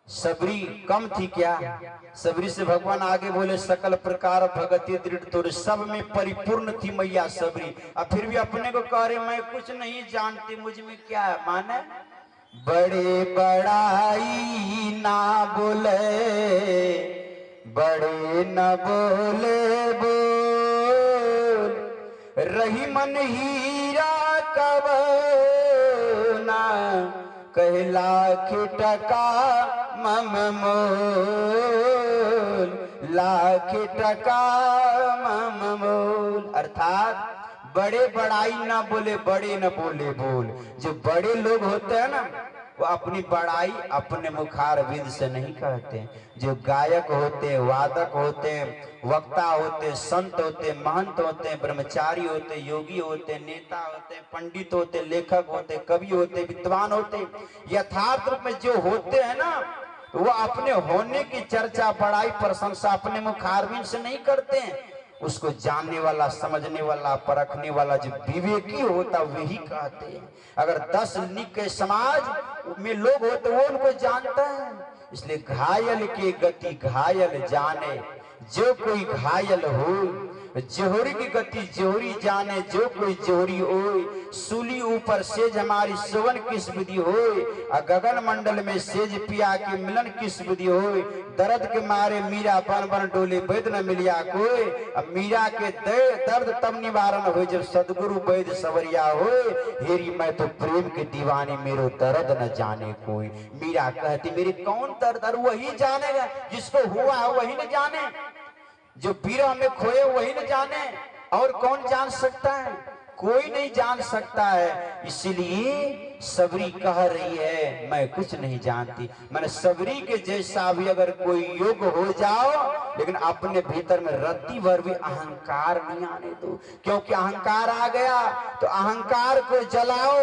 [SPEAKER 2] सबरी कम थी क्या? सबरी से भगवान आगे बोले सकल प्रकार भगति दृढ़ तोर सब में परिपूर्ण थी मैया सबरी। अब फिर भी अपने को कह रहे मैं कुछ नहीं जानती, मुझ में क्या है? माने बड़े बड़ाई ना बोले, बड़े न बोले बोल रही मन हीरा कब ना कहला टका मम मोल लाख टका मम मोल। अर्थात बड़े बड़ाई ना बोले, बड़े न बोले बोल। जो बड़े लोग होते हैं ना वो अपनी बड़ाई अपने मुखार विद से नहीं कहते। जो गायक होते, वादक होते, वक्ता होते, संत होते, महंत होते, ब्रह्मचारी होते, योगी होते, नेता होते, पंडित होते, लेखक होते, कवि होते, विद्वान होते, यथार्थ रूप में जो होते हैं ना वो अपने होने की चर्चा, बड़ाई, प्रशंसा अपने मुखारविंद से नहीं करते हैं। उसको जानने वाला, समझने वाला, परखने वाला जो विवेकी होता वही कहते हैं। अगर 10 निक के समाज में लोग होते वो उनको जानता है। इसलिए घायल की गति घायल जाने, जो कोई घायल हो जोहरी की गति जोहरी जाने, जो कोई जोहरी होए सूली ऊपर सेज हमारी सुवन किस विधि होए, गगन मंडल में सेज पिया के मिलन किस विधि होए। दर्द के मारे मीरा बन बन डोले वैद न मिलिया कोई, अब मीरा के दर्द तब निवारण हो जब सदगुरु वैद सवरिया होए। हेरी मैं तो प्रेम के दीवानी मेरो दर्द न जाने कोई। मीरा कहती मेरी कौन दर्द, वही जानेगा जिसको हुआ है वही न जाने, जो पीरा में खोए वही न जाने, और कौन जान सकता है? कोई नहीं जान सकता है। इसलिए सबरी कह रही है मैं कुछ नहीं जानती। मैंने सबरी के जैसा भी अगर कोई योग हो जाओ लेकिन अपने भीतर में रत्ती भर भी अहंकार नहीं आने दो, क्योंकि अहंकार आ गया तो अहंकार को जलाओ,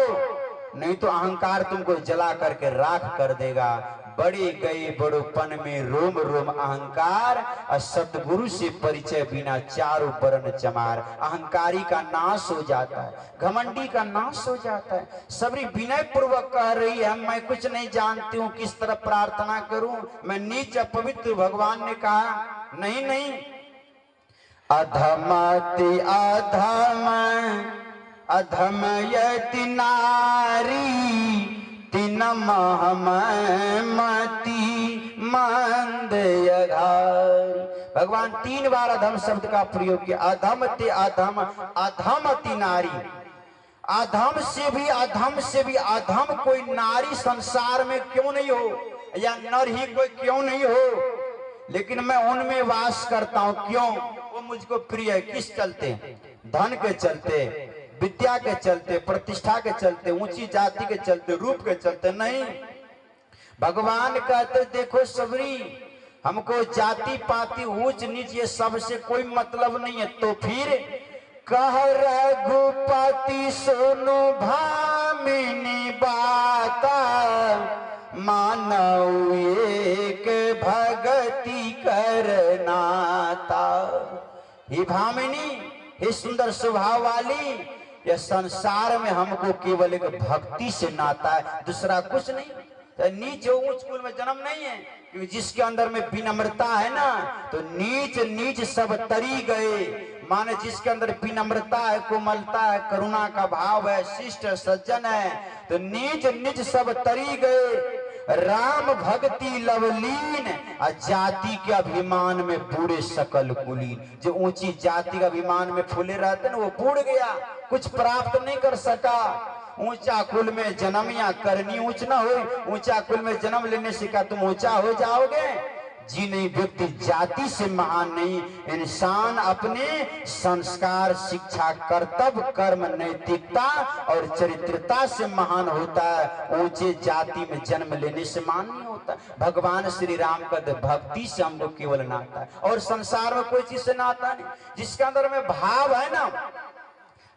[SPEAKER 2] नहीं तो अहंकार तुमको जला करके राख कर देगा। बड़े गए बड़ोपन में रोम रोम अहंकार, सतगुरु से परिचय बिना चारों बरन चमार। अहंकारी का नाश हो जाता है, घमंडी का नाश हो जाता है। सबरी विनय पूर्वक कह रही है मैं कुछ नहीं जानती हूँ, किस तरह प्रार्थना करूं, मैं नीच अपवित्र। भगवान ने कहा नहीं नहीं, अधमति अधम अधम यति नारी तिन महमति मंद यघारी। भगवान 3 बार अधम शब्द का प्रयोग किया। अधम ते अधम, अधमति नारी। अधम से भी अधम कोई नारी संसार में क्यों नहीं हो, या नर ही कोई क्यों नहीं हो, लेकिन मैं उनमें वास करता हूं। क्यों? वो मुझको प्रिय है। किस चलते? धन के चलते, विद्या के चलते, प्रतिष्ठा के चलते, ऊंची जाति के चलते, रूप के चलते नहीं। भगवान कहते देखो सबरी, हमको जाति पाति ऊंच नीच ये सबसे कोई मतलब नहीं है। तो फिर कह रघुपति सुनो भामिनी बाता, मानव एक भगति करनाता। हे भामिनी, हे सुंदर स्वभाव वाली, यह संसार में हमको केवल एक भक्ति से नाता है, दूसरा कुछ नहीं। तो नीच ऊंच कुल में जन्म नहीं है, क्योंकि जिसके अंदर में विनम्रता है ना, तो नीच नीच सब तरी गए। माने जिसके अंदर विनम्रता है, कोमलता है, करुणा का भाव है, शिष्ट सज्जन है, तो नीच नीच सब तरी गए। राम भक्ति लवलीन, जाति के अभिमान में बूढ़े सकल कुलीन। जो ऊंची जाति के अभिमान में फूले रहते ना, वो बूढ़ गया, कुछ प्राप्त नहीं कर सका। ऊंचा कुल में जन्म या करनी ऊंच ना हो, ऊंचा कुल में जन्म लेने से क्या तुम ऊंचा हो जाओगे? जी नहीं, व्यक्ति जाति से महान नहीं, इंसान अपने संस्कार, शिक्षा, कर्तव्य, कर्म, नैतिकता और चरित्रता से महान होता है। ऊंचे जाति में जन्म लेने से महान नहीं होता। भगवान श्री राम का भक्ति से हम लोग केवल नाता है, और संसार में कोई चीज से नाता नहीं। जिसके अंदर में भाव है ना,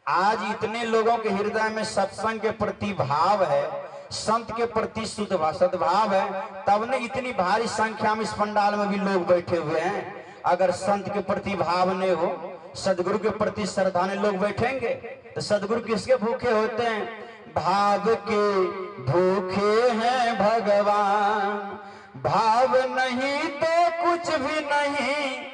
[SPEAKER 2] आज इतने लोगों के हृदय में सत्संग के प्रति भाव है, संत के प्रति शुद्ध सद्भाव है, तब ने इतनी भारी संख्या में इस पंडाल में भी लोग बैठे हुए हैं। अगर संत के प्रति भाव नहीं हो, सदगुरु के प्रति श्रद्धा नहीं, लोग बैठेंगे? तो सदगुरु किसके भूखे होते हैं? भाव के भूखे हैं भगवान, भाव नहीं तो कुछ भी नहीं,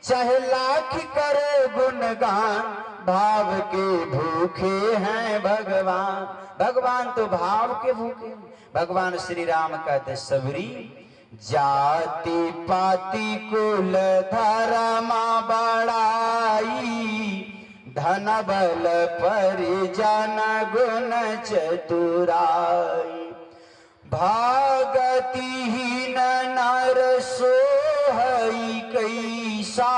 [SPEAKER 2] चाहे लाख करे गुणगान। भाव के भूखे हैं भगवान, भगवान तो भाव के भूखे। भगवान श्री राम कहते सबरी, जाति पाति कुल धर्म बड़ाई, धन बल परिजन गुण चतुराई। भागतिहीन नर सोहई कैसा,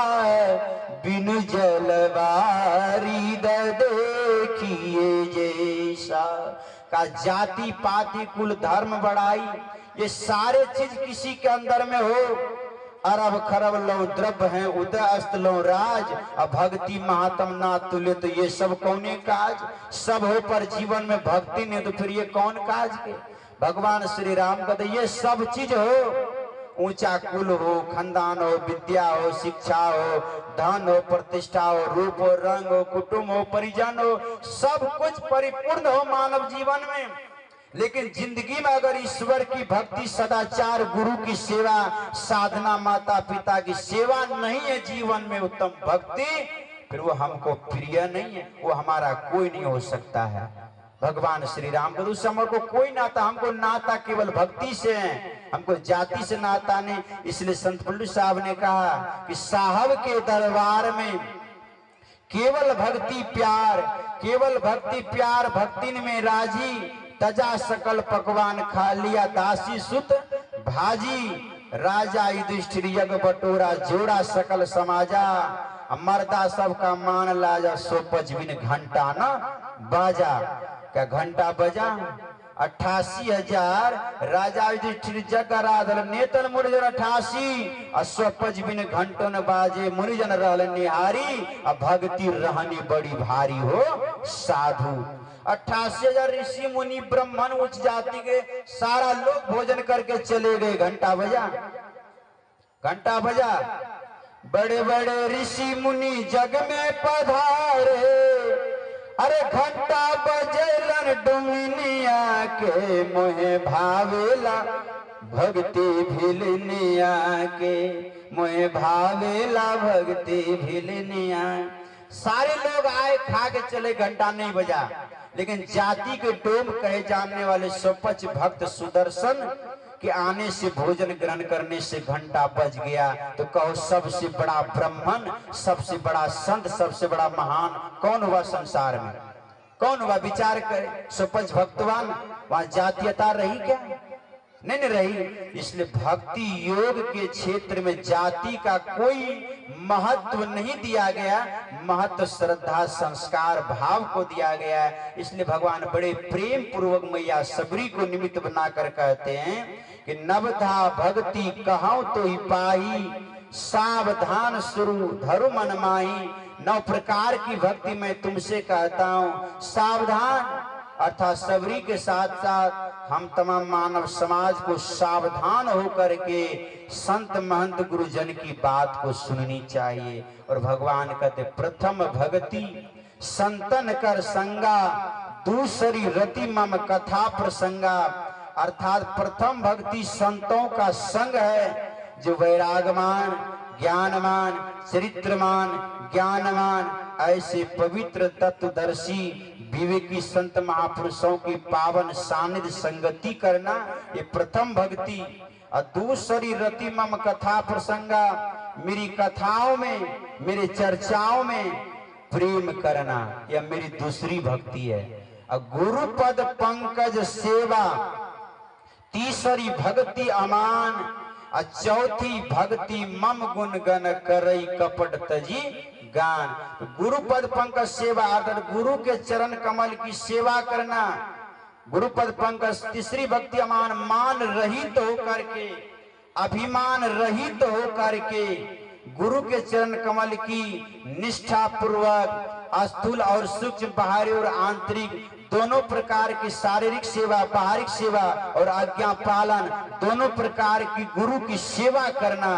[SPEAKER 2] बिनु जलवारी देखिए जैसा। का जाति पाति कुल धर्म बढ़ाई, ये सारे चीज किसी के अंदर में हो। अरब खरब लो द्रव्य हैं, उदय अस्त लो राज, अब भक्ति महात्म ना तुल्य, तो ये सब कौने काज? सब हो पर जीवन में भक्ति नहीं, तो फिर ये कौन काज के? भगवान श्री राम कहते ये सब चीज हो, ऊंचा कुल हो, खानदान हो, विद्या हो, शिक्षा हो, धन हो, प्रतिष्ठा हो, रूप हो, रंग हो, कुटुंब हो, परिजन हो, सब कुछ परिपूर्ण हो मानव जीवन में। लेकिन जिंदगी में अगर ईश्वर की भक्ति, सदाचार, गुरु की सेवा, साधना, माता पिता की सेवा नहीं है जीवन में उत्तम भक्ति, फिर वो हमको प्रिय नहीं है, वो हमारा कोई नहीं हो सकता है। भगवान श्री राम को उससे हमको कोई नाता, हमको नाता केवल भक्ति से है, हमको जाति से नाता नहीं। इसलिए संत पल्लू साहब ने कहा कि साहब के दरबार में केवल भक्ति प्यार, केवल भक्ति प्यार, भक्ति में राजी, तजा सकल पकवान खा लिया दासी सुत भाजी। राजा युधिष्ठिर यज्ञ बटोरा जोड़ा सकल समाजा, मर्दा सबका मान लाजा, सो पचबिन घंटा न बाजा। क्या घंटा बजा? 88,000 राजा युधिष्ठिर जग आराधल, नेतन मुनिजन 88, अस्वपज बिन घंटों न बाजे, मुनिजन रहल निहारी, अब भक्ति रहनी बड़ी भारी हो साधु। 88,000 ऋषि मुनि ब्राह्मण उच्च जाति के सारा लोग भोजन करके चले गए। घंटा बजा, घंटा बजा। बड़े बड़े ऋषि मुनि जग में पधारे, अरे घंटा बजेलन डुमिनिया के, मोहे भावेला भक्ति भिलनिया के, मोहे भावेला भक्ति भिलनिया। सारे लोग आए, खा के चले, घंटा नहीं बजा। लेकिन जाति के डोम कहे जाने वाले स्वपच भक्त सुदर्शन के आने से, भोजन ग्रहण करने से घंटा बज गया। तो कहो सबसे बड़ा ब्राह्मण, सबसे बड़ा संत, सबसे बड़ा महान कौन हुआ संसार में? कौन हुआ? विचार करे। स्वपच भक्तवान, वहां जातीयता रही क्या? नहीं रही। इसलिए भक्ति योग के क्षेत्र में जाति का कोई महत्व नहीं दिया गया, महत्व श्रद्धा संस्कार भाव को दिया गया है। इसलिए भगवान बड़े प्रेम पूर्वक मैया सबरी को निमित्त बनाकर कहते हैं कि नवधा भक्ति कहूं तो ही पाही, सावधान शुरू धरु मन माही। 9 प्रकार की भक्ति मैं तुमसे कहता हूं, सावधान अर्थात सबरी के साथ साथ हम तमाम मानव समाज को सावधान होकर के संत महंत गुरुजन की बात को सुननी चाहिए। और भगवान कहते प्रथम भक्ति संतन कर संगा, दूसरी रति मम कथा प्रसंगा। अर्थात प्रथम भक्ति संतों का संग है, जो वैरागमान ज्ञानमान चरित्रमान ज्ञानमान ऐसे पवित्र तत्वदर्शी विवेकी संत महापुरुषों की पावन सानिध्य संगति करना, ये प्रथम भक्ति। और दूसरी रति मम कथा प्रसंगा, मेरी कथाओं में मेरे चर्चाओं में प्रेम करना, यह मेरी दूसरी भक्ति है। और गुरुपद पंकज सेवा, तीसरी भक्ति अमान। और चौथी भक्ति मम गुण गण करई कपट तजी गान। गुरुपद पंकज सेवा अर्थात गुरु के चरण कमल की सेवा करना, गुरुपद पंकज। तीसरी भक्ति अमान, मान रहित होकर के अभिमान रहित होकर के गुरु के चरण कमल की निष्ठा पूर्वक स्थूल और सूक्ष्म बाहरी और आंतरिक दोनों प्रकार की शारीरिक सेवा बाहरिक सेवा और आज्ञा पालन दोनों प्रकार की गुरु की सेवा करना,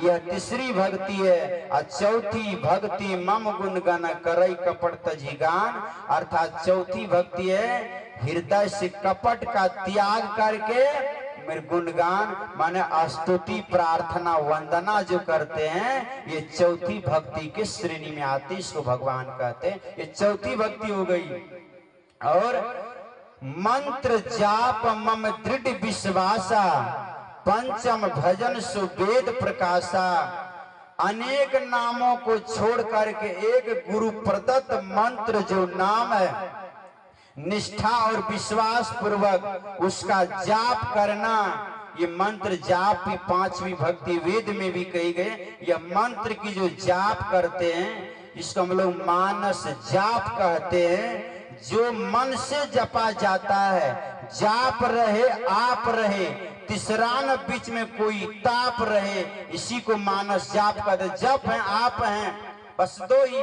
[SPEAKER 2] यह तीसरी भक्ति है। और चौथी भक्ति मम गुण गण करई कपट तजी गान। अर्थात चौथी भक्ति है हृदय से कपट का त्याग करके मेरे गुणगान माने स्तुति प्रार्थना वंदना जो करते हैं, ये चौथी भक्ति के श्रेणी में आती, इसको भगवान कहते हैं। ये चौथी भक्ति हो गई। और मंत्र जाप मम दृढ़ विश्वासा, पंचम भजन सुवेद प्रकाशा। अनेक नामों को छोड़ करके एक गुरु प्रदत्त मंत्र जो नाम है, निष्ठा और विश्वास पूर्वक उसका जाप करना। ये मंत्र जाप की 5वीं भक्ति वेद में भी कही गई। यह मंत्र की जो जाप करते हैं इसको हम लोग मानस जाप कहते हैं। जो मन से जपा जाता है, जाप रहे आप रहे, तीसरा न बीच में कोई ताप रहे, इसी को मानस जाप कहते हैं। जप है आप हैं, बस दो ही।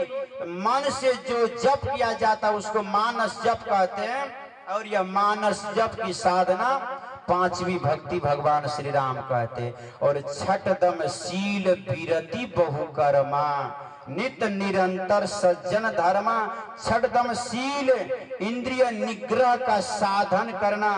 [SPEAKER 2] मन से जो जप किया जाता है उसको मानस जप कहते हैं। और यह मानस जप की साधना 5वीं भक्ति भगवान श्री राम कहते हैं। और छठदम शील विरति बहुकर्मा, नित निरंतर सज्जन धर्मा। छठदम शील इंद्रिय निग्रह का साधन करना,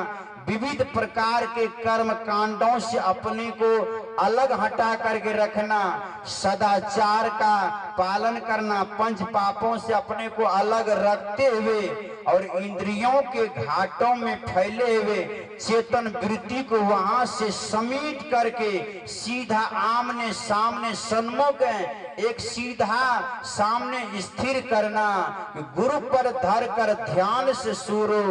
[SPEAKER 2] विविध प्रकार के कर्म कांडों से अपने को अलग हटा करके रखना, सदाचार का पालन करना, पंच पापों से अपने को अलग रखते हुए और इंद्रियों के घाटों में फैले हुए चेतन वृत्ति को वहां से समेट करके सीधा आमने सामने सन्मुख एक सीधा सामने स्थिर करना। गुरु पर धर कर ध्यान से सूरो,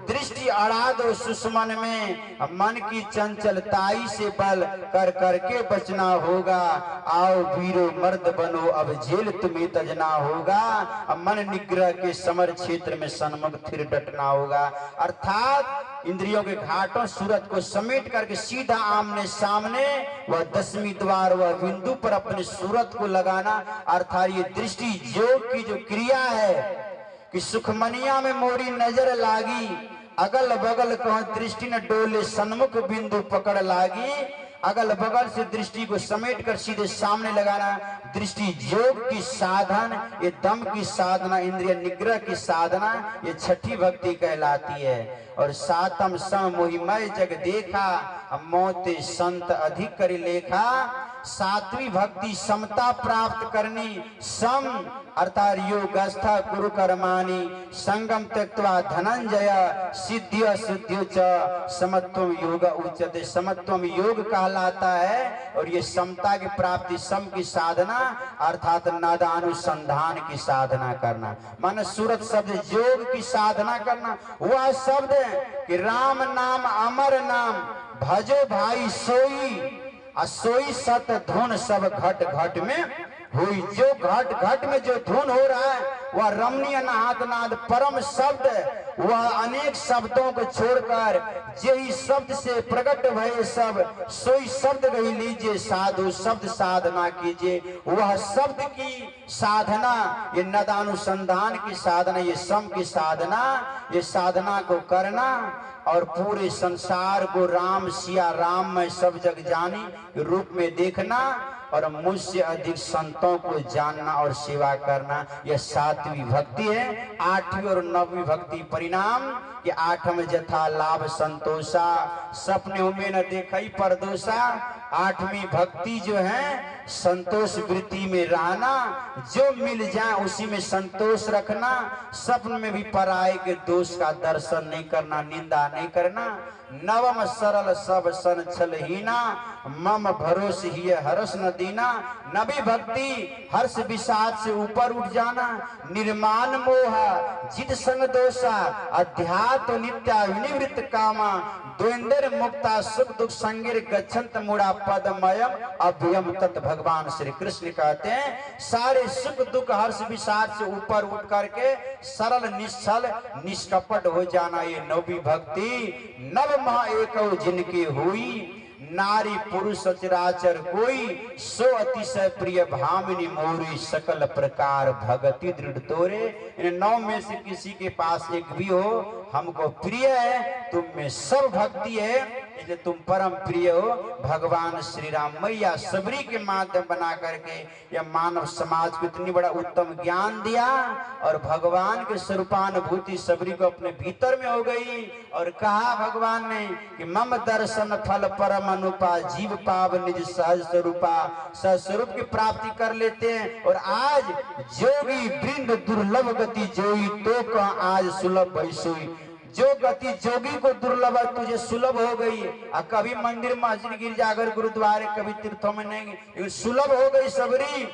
[SPEAKER 2] दृष्टि अड़ा दो सुषमन में, मन की चंचलताई से बल कर करके बचना होगा। आओ वीरो मर्द बनो अब जेल तुम्हें तजना होगा। अब मन निग्रह के समर क्षेत्र में सन्मुख फिर डटना होगा। अर्थात इंद्रियों के घाटों सूरत को समेट करके सीधा आमने सामने वह 10वीं द्वार वह बिंदु पर अपने सूरत को लगाना। अर्थात ये दृष्टि योग की जो क्रिया है कि सुखमनिया में मोरी नजर लागी, अगल बगल कहो दृष्टि न डोले, सन्मुख बिंदु पकड़ लागी। अगल बगल से दृष्टि को समेट कर सीधे सामने लगाना, दृष्टि योग की साधन, ये दम की साधना, इंद्रिय निग्रह की साधना, ये छठी भक्ति कहलाती है। और सातम सम मोहिमय जग देखा, मोते संत अधिक कर लेखा। 7वीं भक्ति समता प्राप्त करनी। सम अर्थात योगस्था गुरु कर्माणि, संगम त्यक्त्वा धनंजय, सिद्ध्य सिद्ध्य च समत्वम योग उच्यते। समत्वम योग कहलाता है। और ये समता की प्राप्ति, सम की साधना अर्थात नादानुसंधान की साधना करना, माने सूरत शब्द योग की साधना करना। वह शब्द कि राम नाम अमर नाम, भजो भाई सोई सोई सत धुन सब घट घट में हुई। जो घट घट में जो धुन हो रहा है वह रमणीय नाद नाद परम शब्द, वह अनेक शब्दों को छोड़कर यही शब्द से प्रकट भय सब सोई शब्द गही लीजिए साधु शब्द साधना कीजिए। वह शब्द की साधना, ये नदानुसंधान की साधना, ये सम की साधना, ये साधना को करना और पूरे संसार को राम सिया राम में सब जग जानी रूप में देखना और मुझसे अधिक संतों को जानना और सेवा करना, यह 7वीं भक्ति है। 8वीं और 9वीं भक्ति परिणाम कि 8 जथा लाभ संतोषा सपने में न देखई परदोषा। 8वीं भक्ति जो है संतोष वृत्ति में रहना, जो मिल जाए उसी में संतोष रखना, स्वप्न में भी पराये के दोष का दर्शन नहीं करना, निंदा नहीं करना। 9 सरल सब सन छलहीना मम भरोस ही हर्ष न दीना। 9वीं भक्ति हर्ष विषाद से ऊपर उठ जाना, निर्माण मोहा जित संग दोषा अध्यात्म नित्या विनिवृत्त कामा द्वेंद्र मुक्ता सुख दुख संगिर गच्छन्त मूढ़ा पदमयम अभयम तत्। भगवान श्री कृष्ण कहते हैं सारे सुख दुख हर्ष विषाद से ऊपर उठ करके सरल निश्चल निष्कपट हो जाना, ये 9वीं भक्ति। नव महा एक जिनकी हुई नारी पुरुष सचराचर कोई सो अतिशय प्रिय भामिनी मोरी सकल प्रकार भगति दृढ़ तोरे। इन 9 में से किसी के पास एक भी हो हमको प्रिय है, तुम में सब भक्ति है, इसलिए तुम परम प्रिय हो। भगवान श्री राम मैया सबरी के माध्यम बना करके यह मानव समाज को इतनी बड़ा उत्तम ज्ञान दिया और भगवान के स्वरूपानुभूति सबरी को अपने भीतर में हो गई। और कहा भगवान ने कि मम दर्शन फल परम अनुपा जीव पाव निज सहज स्वरूपा, सहज स्वरूप की प्राप्ति कर लेते हैं। और आज जोगी वृंद दुर्लभ गति जोई तो कह आज सुलभ भैसोई। जो गति जोगी को दुर्लभ है तुझे सुलभ हो गई। कभी मंदिर मस्जिद गिरजाघर गुरुद्वारे कभी तीर्थों में नहीं, लेकिन सुलभ हो गई सबरी।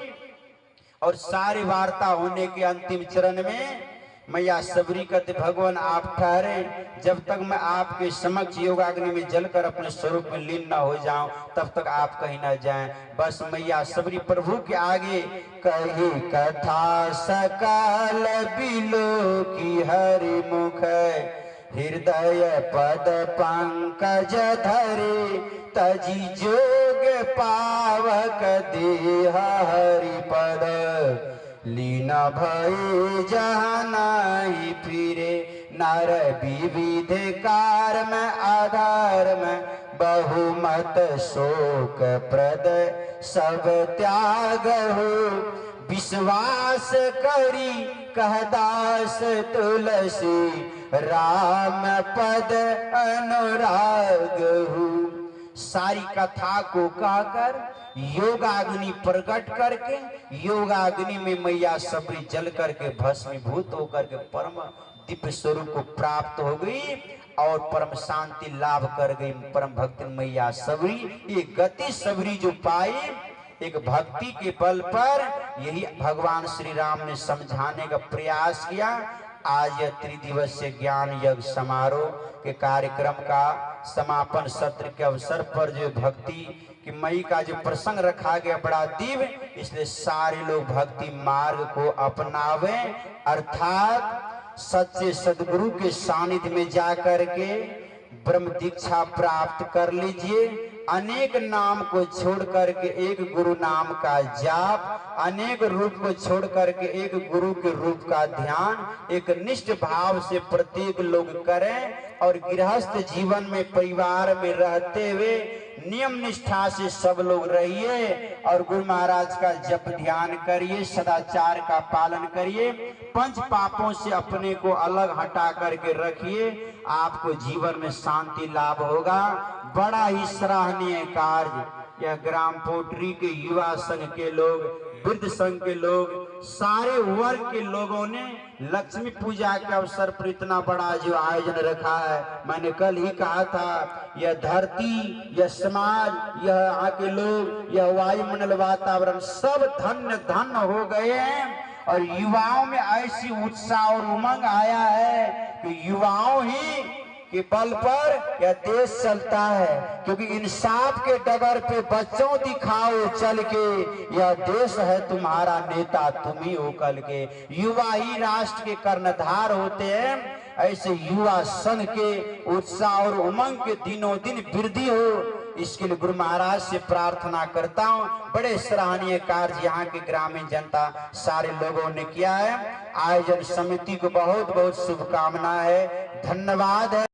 [SPEAKER 2] और सारी वार्ता होने के अंतिम चरण में मैया सबरी कहते भगवान आप ठहरे, जब तक मैं आपके समक्ष योगाग्नि में जलकर अपने स्वरूप में लीन न हो जाऊं तब तक आप कहीं न जाएं। बस मैया सबरी प्रभु के आगे कही कथा सकल बिलो की हरि मुख हृदय पद पंकज धरे तजी जोग पावक देह हरि पद लीन भय जहाँ नहीं फिरे नर विविध कारम आधारम बहुमत शोक प्रद सब त्याग हो विश्वास करी कहदास तुलसी राम पद अनुराग हो। सारी कथा को कहकर योगाग्नि प्रकट करके योगाग्नि में मैया सबरी जल करके भस्मीभूत होकर के परम दिव्य स्वरूप को प्राप्त हो गई और परम शांति लाभ कर गई परम भक्त मैया सबरी। ये गति सबरी जो पाई एक भक्ति के बल पर, यही भगवान श्री राम ने समझाने का प्रयास किया। आज यह त्रिदिवसीय ज्ञान यज्ञ समारोह के कार्यक्रम का समापन सत्र के अवसर पर जो भक्ति कि मई का जो प्रसंग रखा गया बड़ा दिव्य, इसलिए सारे लोग भक्ति मार्ग को अपनावे, अर्थात सच्चे सदगुरु के सानिध्य में जा करके ब्रह्म दीक्षा प्राप्त कर लीजिए। अनेक नाम को छोड़ करके एक गुरु नाम का जाप, अनेक रूप को छोड़ करके एक गुरु के रूप का ध्यान एक निष्ठ भाव से प्रत्येक लोग करें और गृहस्थ जीवन में परिवार में रहते हुए नियम निष्ठा से सब लोग रहिए और गुरु महाराज का जप ध्यान करिए, सदाचार का पालन करिए, पंच पापों से अपने को अलग हटा करके रखिए, आपको जीवन में शांति लाभ होगा। बड़ा ही सराहनीय कार्य यह ग्राम पोटरी के युवा संघ के लोग, वृद्ध संघ के लोग, सारे वर्ग के लोगों ने लक्ष्मी पूजा के अवसर पर इतना बड़ा जो आयोजन रखा है। मैंने कल ही कहा था यह धरती, यह समाज, यह यहाँ के लोग, यह वायुमंडल वातावरण सब धन्य धन्य हो गए हैं और युवाओं में ऐसी उत्साह और उमंग आया है कि युवाओं ही के बल पर यह देश चलता है, क्योंकि इंसाफ के डगर पे बच्चों दिखाओ चल के, यह देश है तुम्हारा नेता तुम ही हो कल के। युवा ही राष्ट्र के कर्णधार होते हैं। ऐसे युवा संघ के उत्साह और उमंग के दिनों दिन वृद्धि हो, इसके लिए गुरु महाराज से प्रार्थना करता हूँ। बड़े सराहनीय कार्य यहाँ के ग्रामीण जनता सारे लोगों ने किया है। आयोजन समिति को बहुत बहुत शुभकामनाएं है, धन्यवाद है।